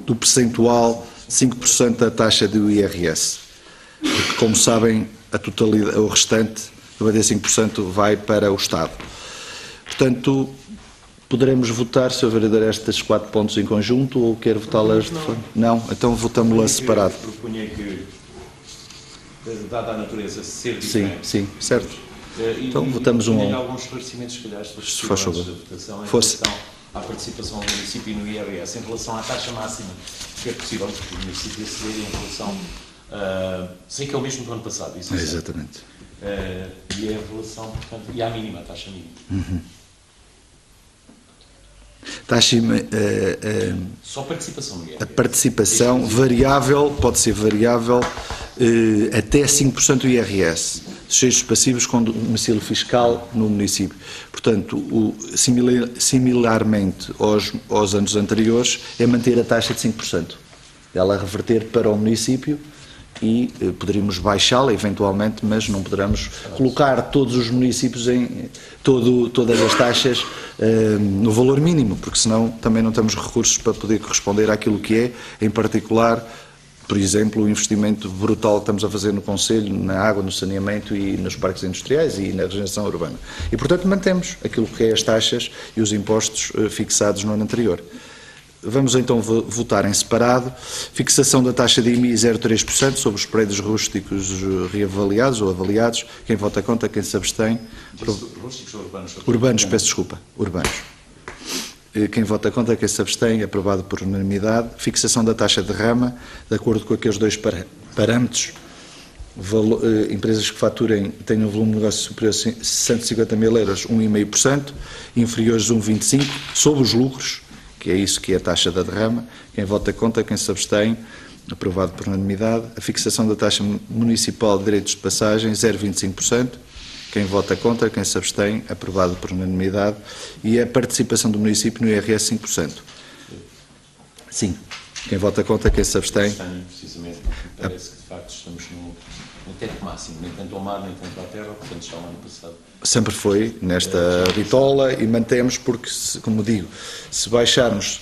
do percentual 5% da taxa do IRS, porque, como sabem, a totalidade, o restante, 95%, vai para o Estado. Portanto, poderemos votar, Sr. Vereador, estes 4 pontos em conjunto ou quer votá-las de forma? Não, então votamos-las separado. Propunha que, dada a natureza ser Sim, diferente... sim, certo. Então votamos um a um. Alguns esclarecimentos, se calhar, se faz favor. da votação, em Força. relação à participação do município no IRS, em relação à taxa máxima, que é possível que o município aceder em relação... sei que é o mesmo do ano passado, isso é certo. Exatamente. E é em relação, portanto, e à mínima, a taxa mínima. Taxa, Só participação no IRS. a participação variável, pode ser variável até 5% do IRS, sujeitos passivos com domicílio fiscal no município. Portanto, similarmente aos anos anteriores, é manter a taxa de 5%. Ela reverter para o município e poderíamos baixá-la eventualmente, mas não poderemos colocar todos os municípios em todas as taxas no valor mínimo, porque senão também não temos recursos para poder corresponder àquilo que é, em particular, por exemplo, o investimento brutal que estamos a fazer no Conselho, na água, no saneamento e nos parques industriais e na regeneração urbana. E, portanto, mantemos aquilo que é as taxas e os impostos fixados no ano anterior. Vamos então votar em separado. Fixação da taxa de IMI 0,3% sobre os prédios rústicos reavaliados ou avaliados. Quem vota contra, quem se abstém. Rústicos ou urbanos? Urbanos, peço desculpa. Urbanos. Quem vota contra, quem se abstém, aprovado por unanimidade. Fixação da taxa de rama, de acordo com aqueles dois parâmetros. Empresas que faturem, tenham um volume de negócio superior a 150 mil euros, 1,5%, inferiores a 1,25%, sobre os lucros, que é isso que é a taxa da derrama. Quem vota contra, quem se abstém, aprovado por unanimidade. A fixação da taxa municipal de direitos de passagem, 0,25%. Quem vota contra, quem se abstém, aprovado por unanimidade. E a participação do município no IRS, 5%. Sim. Quem vota contra, quem se abstém. Precisamente, parece que de facto estamos no teto máximo, nem tanto ao mar, nem tanto à terra, portanto já o ano passado. Sempre foi nesta bitola e mantemos porque, como digo, se baixarmos,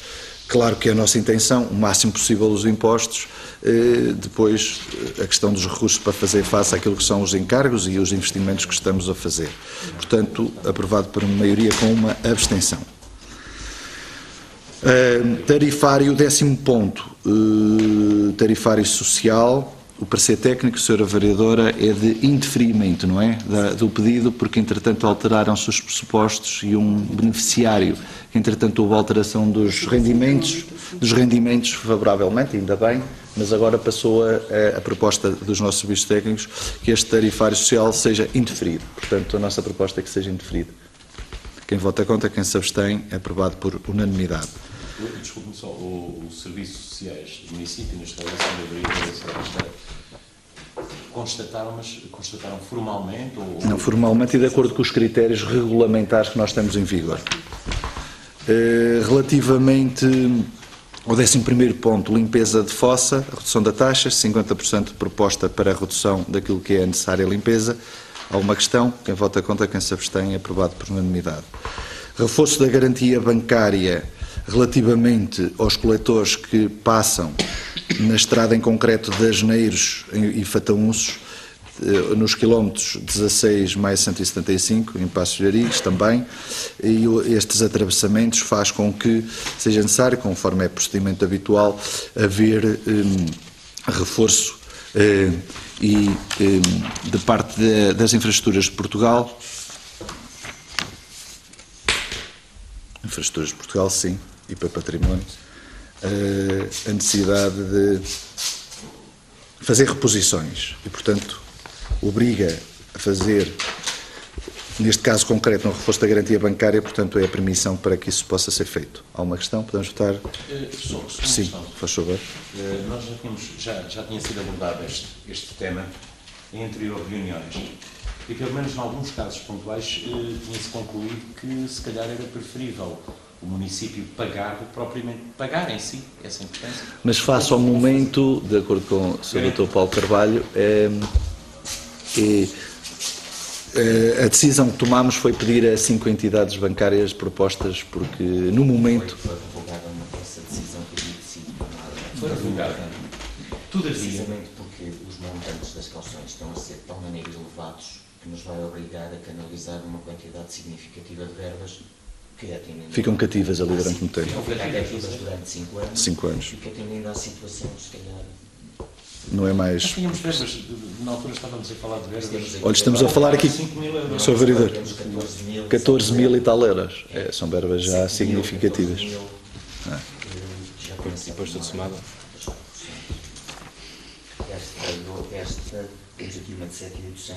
claro que é a nossa intenção, o máximo possível os impostos, depois a questão dos recursos para fazer face àquilo que são os encargos e os investimentos que estamos a fazer. Portanto, aprovado por maioria com uma abstenção. Tarifário, 10º ponto, tarifário social. O parecer técnico, Sra. Vereadora, é de indeferimento, não é? Do pedido, porque entretanto alteraram-se os pressupostos e um beneficiário, entretanto houve alteração dos rendimentos favoravelmente, ainda bem, mas agora passou a proposta dos nossos serviços técnicos que este tarifário social seja indeferido. Portanto, a nossa proposta é que seja indeferido. Quem vota contra, quem se abstém, é aprovado por unanimidade. Desculpe-me só, os serviços sociais do município, nesta relação da vereadora, constataram formalmente? Não, formalmente e de acordo com os critérios regulamentares que nós temos em vigor. Relativamente ao 11º ponto, limpeza de fossa, a redução da taxa, 50% proposta para a redução daquilo que é a necessária limpeza. Há uma questão, quem vota contra, quem se abstém, é aprovado por unanimidade. Reforço da garantia bancária relativamente aos coletores que passam na estrada em concreto de Asneiros e Fataunços, nos quilómetros 16 mais 175, em Passos de Arigos também, e estes atravessamentos faz com que seja necessário, conforme é procedimento habitual, haver reforço e de parte das infraestruturas de Portugal. Infraestruturas de Portugal, sim, e para património, a necessidade de fazer reposições e, portanto, obriga a fazer, neste caso concreto, um reforço da garantia bancária, portanto, é a permissão para que isso possa ser feito. Há uma questão? Podemos votar? Sim, faz favor. Nós já tinha sido abordado este tema em anteriores reuniões. E pelo menos em alguns casos pontuais tinha-se concluído que se calhar era preferível o município pagar do que propriamente pagar em si essa importância. Mas face ao momento, de acordo com o Sr. Dr. Paulo Carvalho, a decisão que tomámos foi pedir a 5 entidades bancárias propostas, porque no momento... Foi revogada essa decisão que eu decidi tomar. Foi revogada. Tudo Precisamente porque os montantes das calções estão a ser de tal maneira elevados que nos vai obrigar a canalizar uma quantidade significativa de verbas que atendendo... Ficam cativas ali durante muito tempo. Ficam cativas durante 5 anos. 5 anos. E que atendendo à situação, se calhar... Não é mais... Nós tínhamos verbas, na altura estávamos a falar de verbas... Olha, estamos a falar aqui, 5 mil euros. Sr. Vereador, Temos 14 mil e tal euros. São verbas já significativas. Já depois tudo somado. Esta, temos aqui uma de 7.800,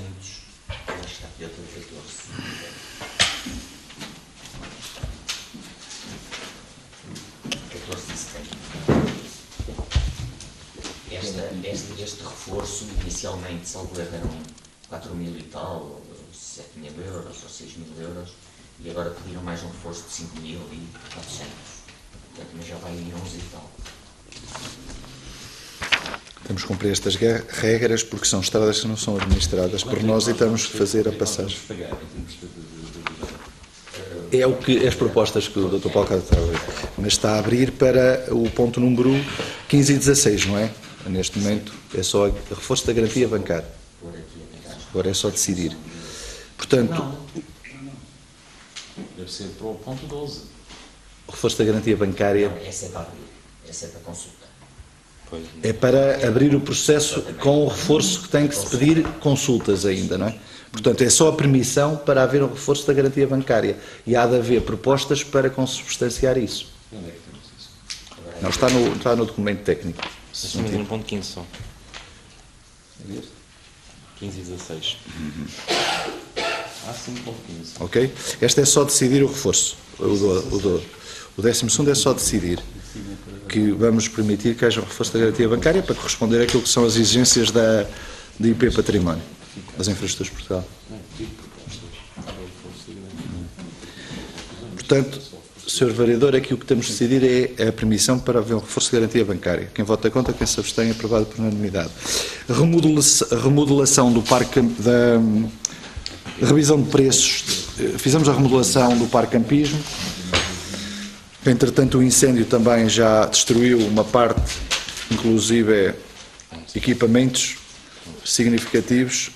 esta está de outra de 14. Este reforço, inicialmente, salvo erro, eram 4.000 e tal, ou 7.000 euros, ou 6.000 euros, e agora pediram mais um reforço de 5.400. Portanto, mas já vai em 11 e tal. Temos que cumprir estas regras porque são estradas que não são administradas por nós e temos que fazer a passagem. É o que as propostas que o Dr. Paulo Carvalho trabalha, mas está a abrir para o ponto número 15 e 16, não é? Neste momento é só reforço da garantia bancária. Agora é só decidir. Portanto, Não. Deve ser para o ponto 12. o reforço da garantia bancária Não, essa é para abrir, essa é para consultar. é para abrir o processo com o reforço que tem que se pedir consultas ainda, não é? Portanto, é só a permissão para haver um reforço da garantia bancária e há de haver propostas para consubstanciar isso. Onde é que temos isso? Não, está no documento técnico. Estamos no ponto 15 só. 15 e 16. Ah, sim, ponto 15. Ok? Este é só decidir o reforço. O 12º é só decidir que vamos permitir que haja um reforço da garantia bancária para corresponder àquilo que são as exigências da IP Património, das infraestruturas de Portugal. Portanto, Sr. Vereador, aqui o que temos de decidir é a permissão para haver um reforço de garantia bancária. Quem vota contra, quem se abstém, aprovado por unanimidade. Remodelação do parque, da revisão de preços. Fizemos a remodelação do parque campismo. Entretanto, o incêndio também já destruiu uma parte, inclusive equipamentos significativos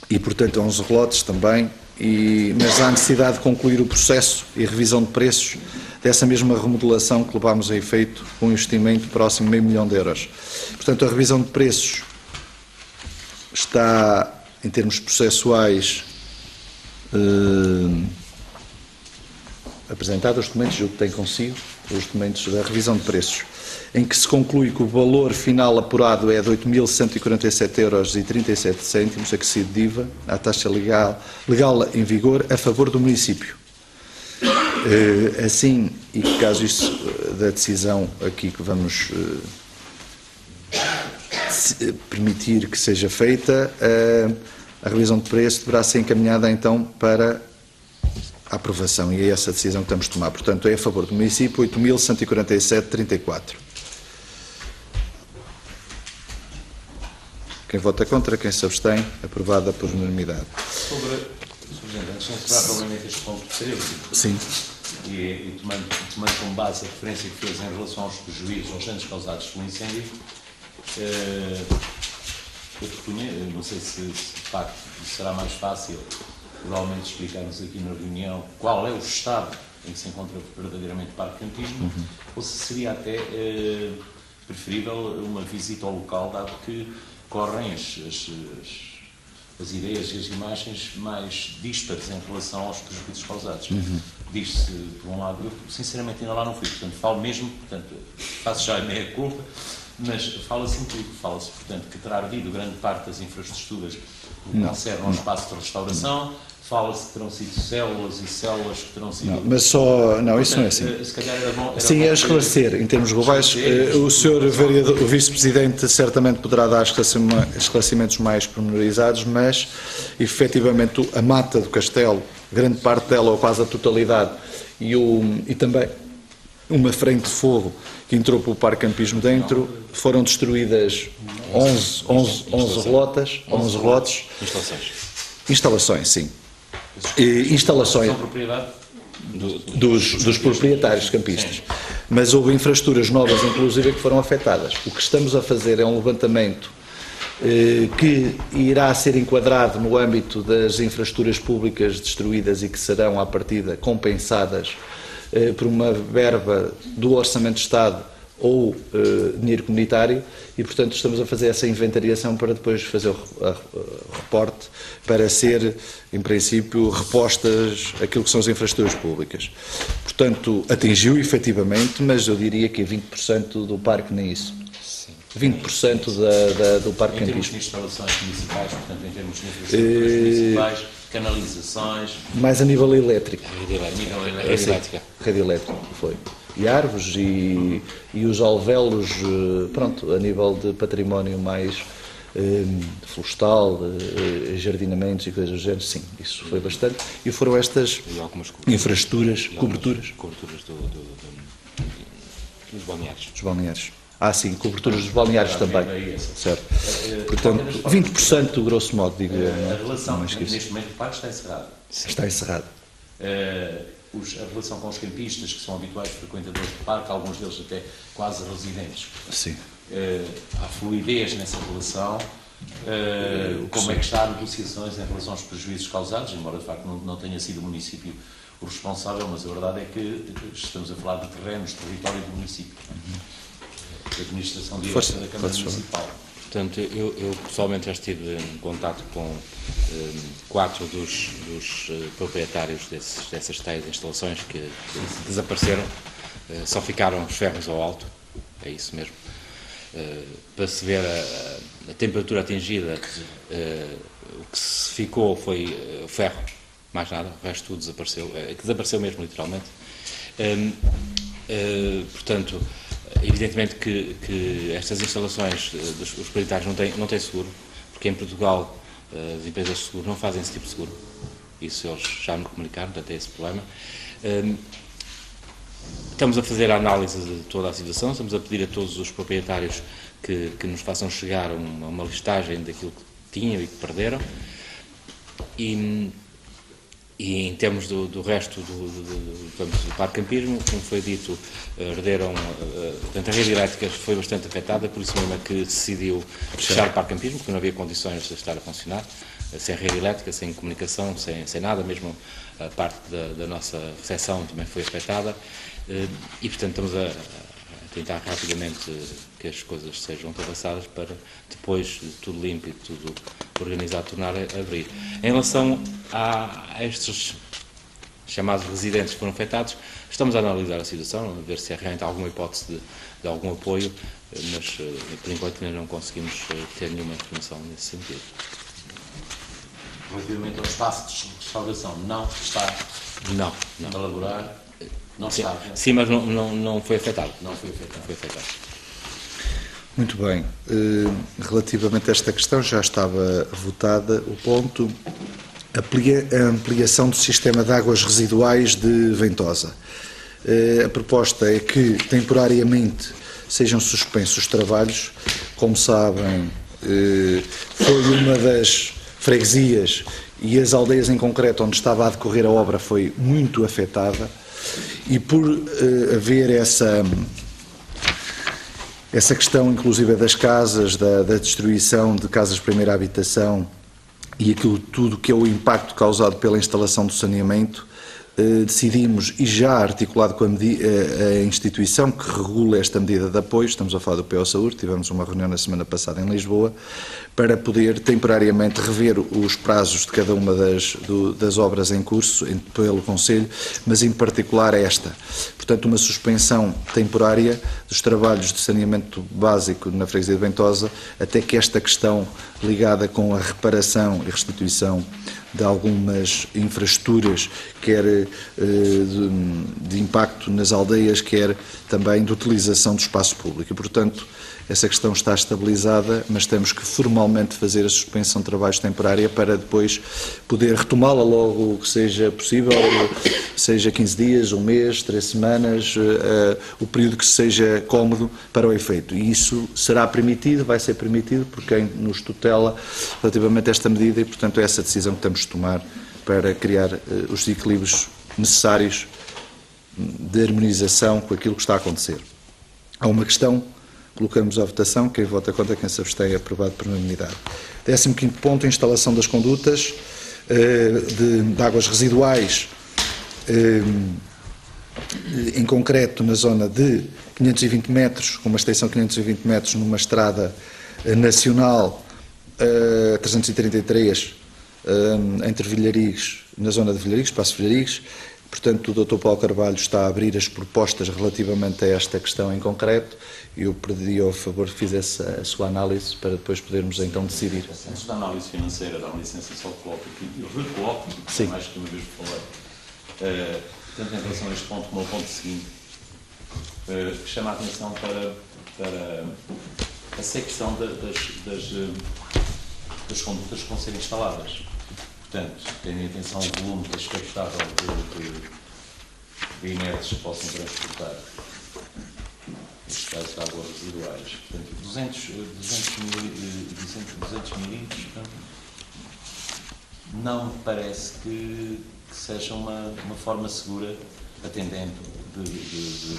e, portanto, 11 relotes também. Mas há necessidade de concluir o processo e revisão de preços dessa mesma remodelação que levámos a efeito com um investimento próximo de €500 mil. Portanto, a revisão de preços está, em termos processuais, apresentado os documentos, o que tem consigo, os documentos da revisão de preços, em que se conclui que o valor final apurado é de €8.147,37, acrescido de IVA, à taxa legal em vigor, a favor do município. Assim, e caso isso da decisão aqui que vamos permitir que seja feita, a revisão de preço deverá ser encaminhada então para a aprovação, e é essa a decisão que estamos a tomar. Portanto, é a favor do município, 8.147,34. Quem vota contra, quem se abstém, aprovada por unanimidade. Sobre, antes de entrar provavelmente este ponto 13, Sim. e tomando como base a referência que fez em relação aos prejuízos, aos danos causados pelo incêndio, eu reconheço, não sei se de facto será mais fácil, provavelmente explicarmos aqui na reunião qual é o estado em que se encontra verdadeiramente o parque campismo, ou se seria até preferível uma visita ao local, dado que correm as ideias e as imagens mais díspares em relação aos prejuízos causados. Diz-se, por um lado, eu sinceramente ainda lá não fui, portanto falo mesmo, portanto faço já a meia culpa, mas fala-se em tudo, fala-se, portanto, que terá havido grande parte das infraestruturas que concernam ao espaço de restauração, fala-se que terão sido células e células que terão sido... Não, mas só... Não, isso não é assim. Se calhar era bom... Sim, é esclarecer, em termos globais, o Sr. Vereador, o Vice-Presidente certamente poderá dar esclarecimentos mais pormenorizados, mas, efetivamente, a mata do castelo, grande parte dela, ou quase a totalidade, e também uma frente de fogo que entrou pelo Parque Campismo dentro, foram destruídas 11 relotes. Instalações, sim. Instalações São propriedade? dos proprietários campistas. Mas houve infraestruturas novas, inclusive, que foram afetadas. O que estamos a fazer é um levantamento que irá ser enquadrado no âmbito das infraestruturas públicas destruídas e que serão, à partida, compensadas por uma verba do Orçamento de Estado ou dinheiro comunitário e, portanto, estamos a fazer essa inventariação para depois fazer o reporte para ser, em princípio, repostas aquilo que são as infraestruturas públicas. Portanto, atingiu efetivamente, mas eu diria que é 20% do parque, nem isso. 20% do parque Em termos de campismo. instalações municipais, portanto, em termos de infraestruturas municipais, canalizações, Mais a nível elétrico. Elétrica. Rede elétrica, foi. E árvores e os alvéolos, pronto, a nível de património mais florestal, jardinamentos e coisas do género, sim, isso foi bastante. E foram estas E algumas infraestruturas, coberturas Coberturas dos balneários. dos balneários. Ah, sim, coberturas dos balneários também. Certo. Portanto, 20%, grosso modo, digo eu. a relação, mais que isso. neste momento, o parque está encerrado. Está encerrado. A relação com os campistas, que são habituais frequentadores do parque, alguns deles até quase residentes. Sim. Há fluidez nessa relação. Como é que está a negociações em relação aos prejuízos causados, embora de facto não tenha sido o município o responsável, mas a verdade é que estamos a falar de terrenos, território do município. A administração direta da Câmara Municipal. Portanto, eu pessoalmente já estive em contato com 4 dos proprietários dessas tais instalações que desapareceram, só ficaram os ferros ao alto, é isso mesmo. Para se ver a temperatura atingida, o que se ficou foi o ferro, mais nada, o resto tudo desapareceu, que desapareceu mesmo literalmente. Portanto, evidentemente que estas instalações dos proprietários não têm seguro, porque em Portugal as empresas de seguro não fazem esse tipo de seguro. Isso eles já me comunicaram, portanto é esse problema. Estamos a fazer a análise de toda a situação, estamos a pedir a todos os proprietários que nos façam chegar uma listagem daquilo que tinham e que perderam. E em termos do resto do Parque Campismo, como foi dito, herderam, portanto a rede elétrica foi bastante afetada, por isso mesmo é que decidiu fechar o Parque Campismo, porque não havia condições de estar a funcionar, sem rede elétrica, sem comunicação, sem nada, mesmo a parte da nossa recepção também foi afetada, e portanto estamos a tentar rapidamente que as coisas sejam ultrapassadas para depois, tudo limpo e tudo organizado, tornar a abrir. Em relação a estes chamados residentes que foram afetados, estamos a analisar a situação, a ver se há realmente alguma hipótese de algum apoio, mas por enquanto ainda não conseguimos ter nenhuma informação nesse sentido. Relativamente ao espaço de restauração, não está a elaborar, não Sim, está. sim, mas não foi afetado. Não foi afetado. Muito bem. Relativamente a esta questão, já estava votada o ponto, a ampliação do sistema de águas residuais de Ventosa. A proposta é que, temporariamente, sejam suspensos os trabalhos. Como sabem, foi uma das freguesias e as aldeias em concreto onde estava a decorrer a obra foi muito afetada, e por haver essa questão, inclusive, das casas, da destruição de casas de primeira habitação e aquilo tudo que é o impacto causado pela instalação do saneamento, decidimos, e já articulado com a instituição que regula esta medida de apoio, estamos a falar do PO Saúde, tivemos uma reunião na semana passada em Lisboa, para poder temporariamente rever os prazos de cada uma das obras em curso pelo Conselho, mas em particular esta. Portanto, uma suspensão temporária dos trabalhos de saneamento básico na freguesia de Ventosa, até que esta questão ligada com a reparação e restituição de algumas infraestruturas, quer de impacto nas aldeias, quer também de utilização do espaço público. E, portanto, essa questão está estabilizada, mas temos que formalmente fazer a suspensão de trabalhos temporária para depois poder retomá-la logo que seja possível, seja 15 dias, um mês, 3 semanas, o período que seja cómodo para o efeito. E isso será permitido, vai ser permitido por quem nos tutela relativamente a esta medida e, portanto, é essa decisão que temos de tomar para criar os equilíbrios necessários de harmonização com aquilo que está a acontecer. Há uma questão, colocamos à votação, quem vota contra, quem se abstém, é aprovado por unanimidade. 15º ponto, instalação das condutas de águas residuais, em concreto na zona de 520 metros, com uma extensão de 520 metros numa estrada nacional 333 entre Vilharigues, na zona de Vilharigues, Passo Vilharigues. Portanto, o Dr. Paulo Carvalho está a abrir as propostas relativamente a esta questão em concreto e eu pedi ao favor que fizesse a sua análise para depois podermos então decidir. Antes da análise financeira, dá-me licença, só coloco aqui, eu recoloco, Sim. mais que uma vez falei, tanto em relação a este ponto como ao ponto seguinte, que chama a atenção para essa questão das condutas que vão ser instaladas. Portanto, tendo em atenção o volume que é expectável de inertes que possam transportar, neste caso de águas residuais. Portanto, 200 milímetros, não me parece que seja uma forma segura, atendendo de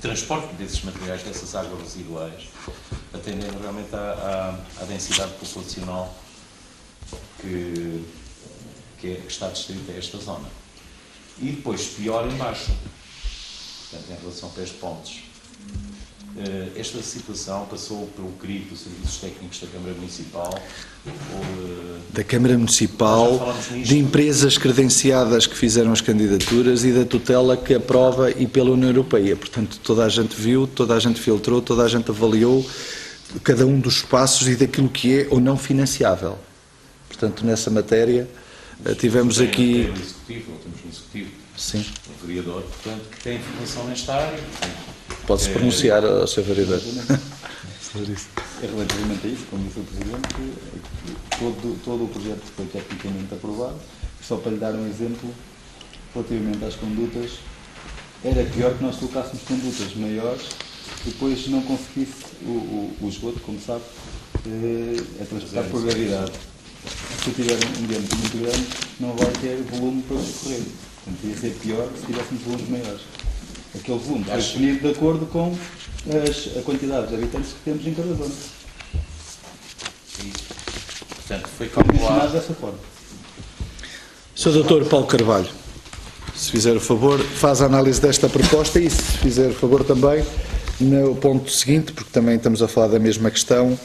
transporte desses materiais, dessas águas residuais, atendendo realmente à densidade populacional que está distrita a esta zona. E depois, pior, em baixo, portanto, em relação a estes pontos. Esta situação passou pelo crivo dos serviços técnicos da Câmara Municipal. Da Câmara Municipal, de empresas credenciadas que fizeram as candidaturas e da tutela que aprova e pela União Europeia. Portanto, toda a gente viu, toda a gente filtrou, toda a gente avaliou cada um dos passos e daquilo que é ou não financiável. Portanto, nessa matéria, tivemos aqui... Temos um executivo, sim, um vereador, portanto, que tem informação nesta área. Pode-se pronunciar, Sr. Vereador. É relativamente a isso, como disse o Presidente, todo o projeto foi tecnicamente aprovado. Só para lhe dar um exemplo, relativamente às condutas, era pior que nós colocássemos condutas maiores, depois não conseguisse o esgoto, como sabe, é transportado por gravidade. Se tiver um diâmetro muito grande, não vai ter volume para percorrer. Portanto, ia ser pior se tivéssemos volumes maiores. Aquele volume foi definido de acordo com a quantidade de habitantes que temos em cada zona. Portanto, foi Mencionado calculado. dessa forma. Sr. Dr. Paulo Carvalho, se fizer o favor, faz a análise desta proposta e, se fizer o favor também, no ponto seguinte, porque também estamos a falar da mesma questão,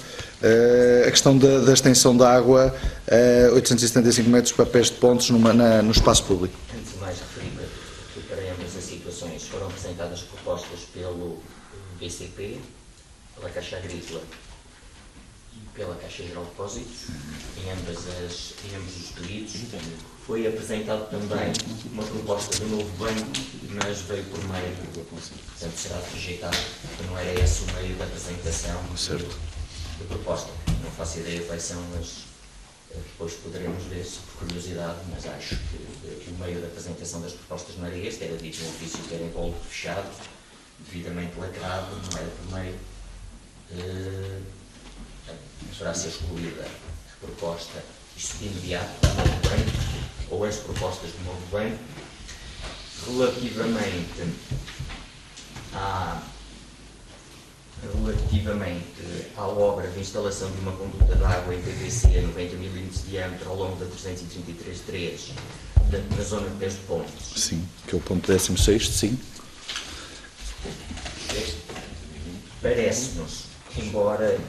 a questão da extensão da água a 875 metros para pés de pontos no espaço público. Antes de mais referir que para ambas as situações foram apresentadas propostas pelo BCP, pela Caixa Agrícola e pela Caixa Geral de Depósitos, em ambos os pedidos. Foi apresentado também uma proposta do novo banco, mas veio por meio, portanto será rejeitado, porque não era esse o meio da apresentação da proposta. Não faço ideia quais são, mas depois poderemos ver, por curiosidade, mas acho que o meio da apresentação das propostas não era este, era dito no ofício que era em bolo fechado, devidamente lacrado, não era por meio. Deverá ser excluída a proposta, isto de imediato, do novo banco, ou as propostas do novo banco, relativamente à obra de instalação de uma conduta de água em PVC a 90 mm de diâmetro ao longo da 333.3 na zona de pés de pontos. Sim, que é o ponto 16º, sim. Parece-nos, embora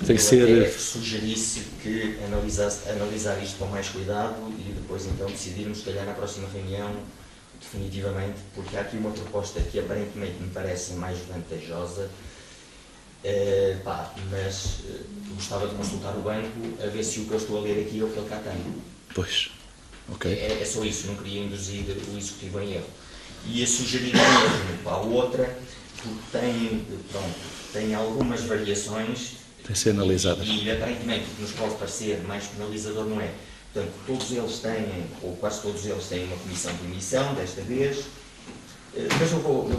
Tem que ser... até sugerisse que analisar isto com mais cuidado e depois então decidirmos, se calhar na próxima reunião, definitivamente, porque há aqui uma proposta que aparentemente me parece mais vantajosa, mas gostava de consultar o banco a ver se o que eu estou a ler aqui é o que ele cá tem. Pois. Ok. É só isso, não queria induzir o Executivo em erro. E a sugerir mesmo para a outra, porque tem algumas variações. Tem de ser analisadas. E aparentemente o que nos pode parecer mais penalizador não é. Portanto, todos eles têm, ou quase todos eles têm uma comissão de emissão, desta vez. Mas eu vou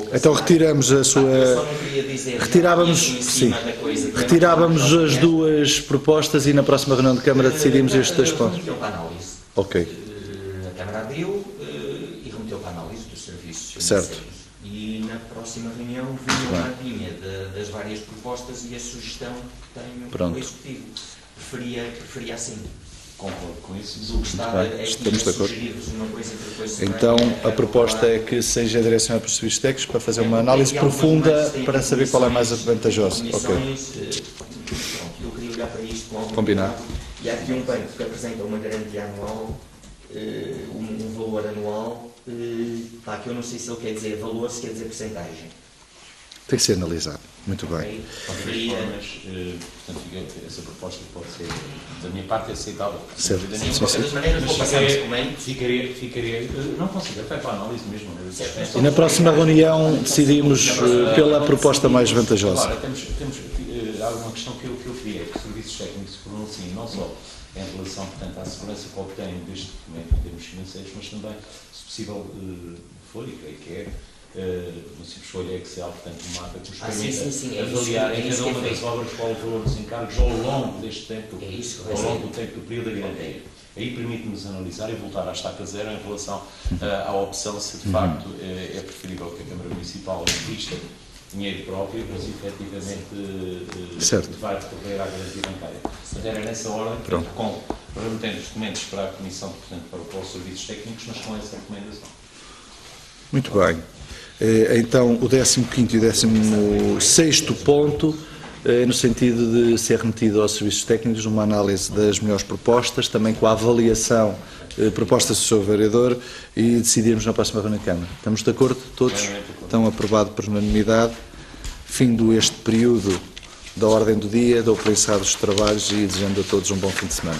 passar. Então retiramos a sua... Eu só não queria dizer, retirávamos, em sim, cima da coisa que retirávamos as duas propostas e na próxima reunião de Câmara decidimos estes dois pontos. Remeteu para análise. Ok. A Câmara abriu e remeteu para análise dos serviços Certo. financeiros. E na próxima reunião vinha uma mapinha das várias propostas e a sugestão que tenho Pronto. do Executivo. Preferia assim. Concordo com isso. Mas o que está é Estamos de acordo. sugerir-vos uma coisa entre depois... Então a proposta é que seja direcionada para os serviços técnicos para fazer uma análise profunda para saber qual é mais vantajosa. Ok. Pronto, eu queria olhar para isto com algum Combinado. cuidado. E há aqui um banco que apresenta uma garantia anual, um valor anual, que eu não sei se ele quer dizer valor, se quer dizer percentagem. Tem que ser analisado. Muito bem. Ok? De qualquer forma, portanto, essa proposta pode ser, da minha parte, aceitável. Certo. Sem Sim, dúvida sim, nenhuma. De maneiras, vou passar esse documento. Ficaria, não considero, vai para a análise mesmo. E na próxima reunião decidimos pela proposta mais vantajosa. Agora, temos alguma questão que eu queria, que os serviços técnicos se pronunciem, não só em relação, portanto, à segurança que obtêm deste documento em termos financeiros, mas também, se possível, for, e creio que é, no simples folha Excel, portanto, um mapa que nos permita avaliar em cada uma das obras qual o valor dos encargos ao longo deste tempo, ao longo do tempo do período da garantia. Aí permite-nos analisar e voltar à estaca zero em relação à opção se de facto é preferível que a Câmara Municipal invista dinheiro próprio, mas efetivamente vai recorrer à garantia bancária. Portanto, era nessa ordem, portanto, remetendo os documentos para a Comissão, portanto, para os serviços técnicos, mas com essa recomendação. Muito bem. Então, o 15º e o 16º ponto, no sentido de ser remetido aos serviços técnicos uma análise das melhores propostas, também com a avaliação propostas do seu vereador e decidirmos na próxima reunião da Câmara. Estamos de acordo? Todos? Estão aprovados por unanimidade. Findo este período da ordem do dia, dou por encerrados os trabalhos e desejando a todos um bom fim de semana.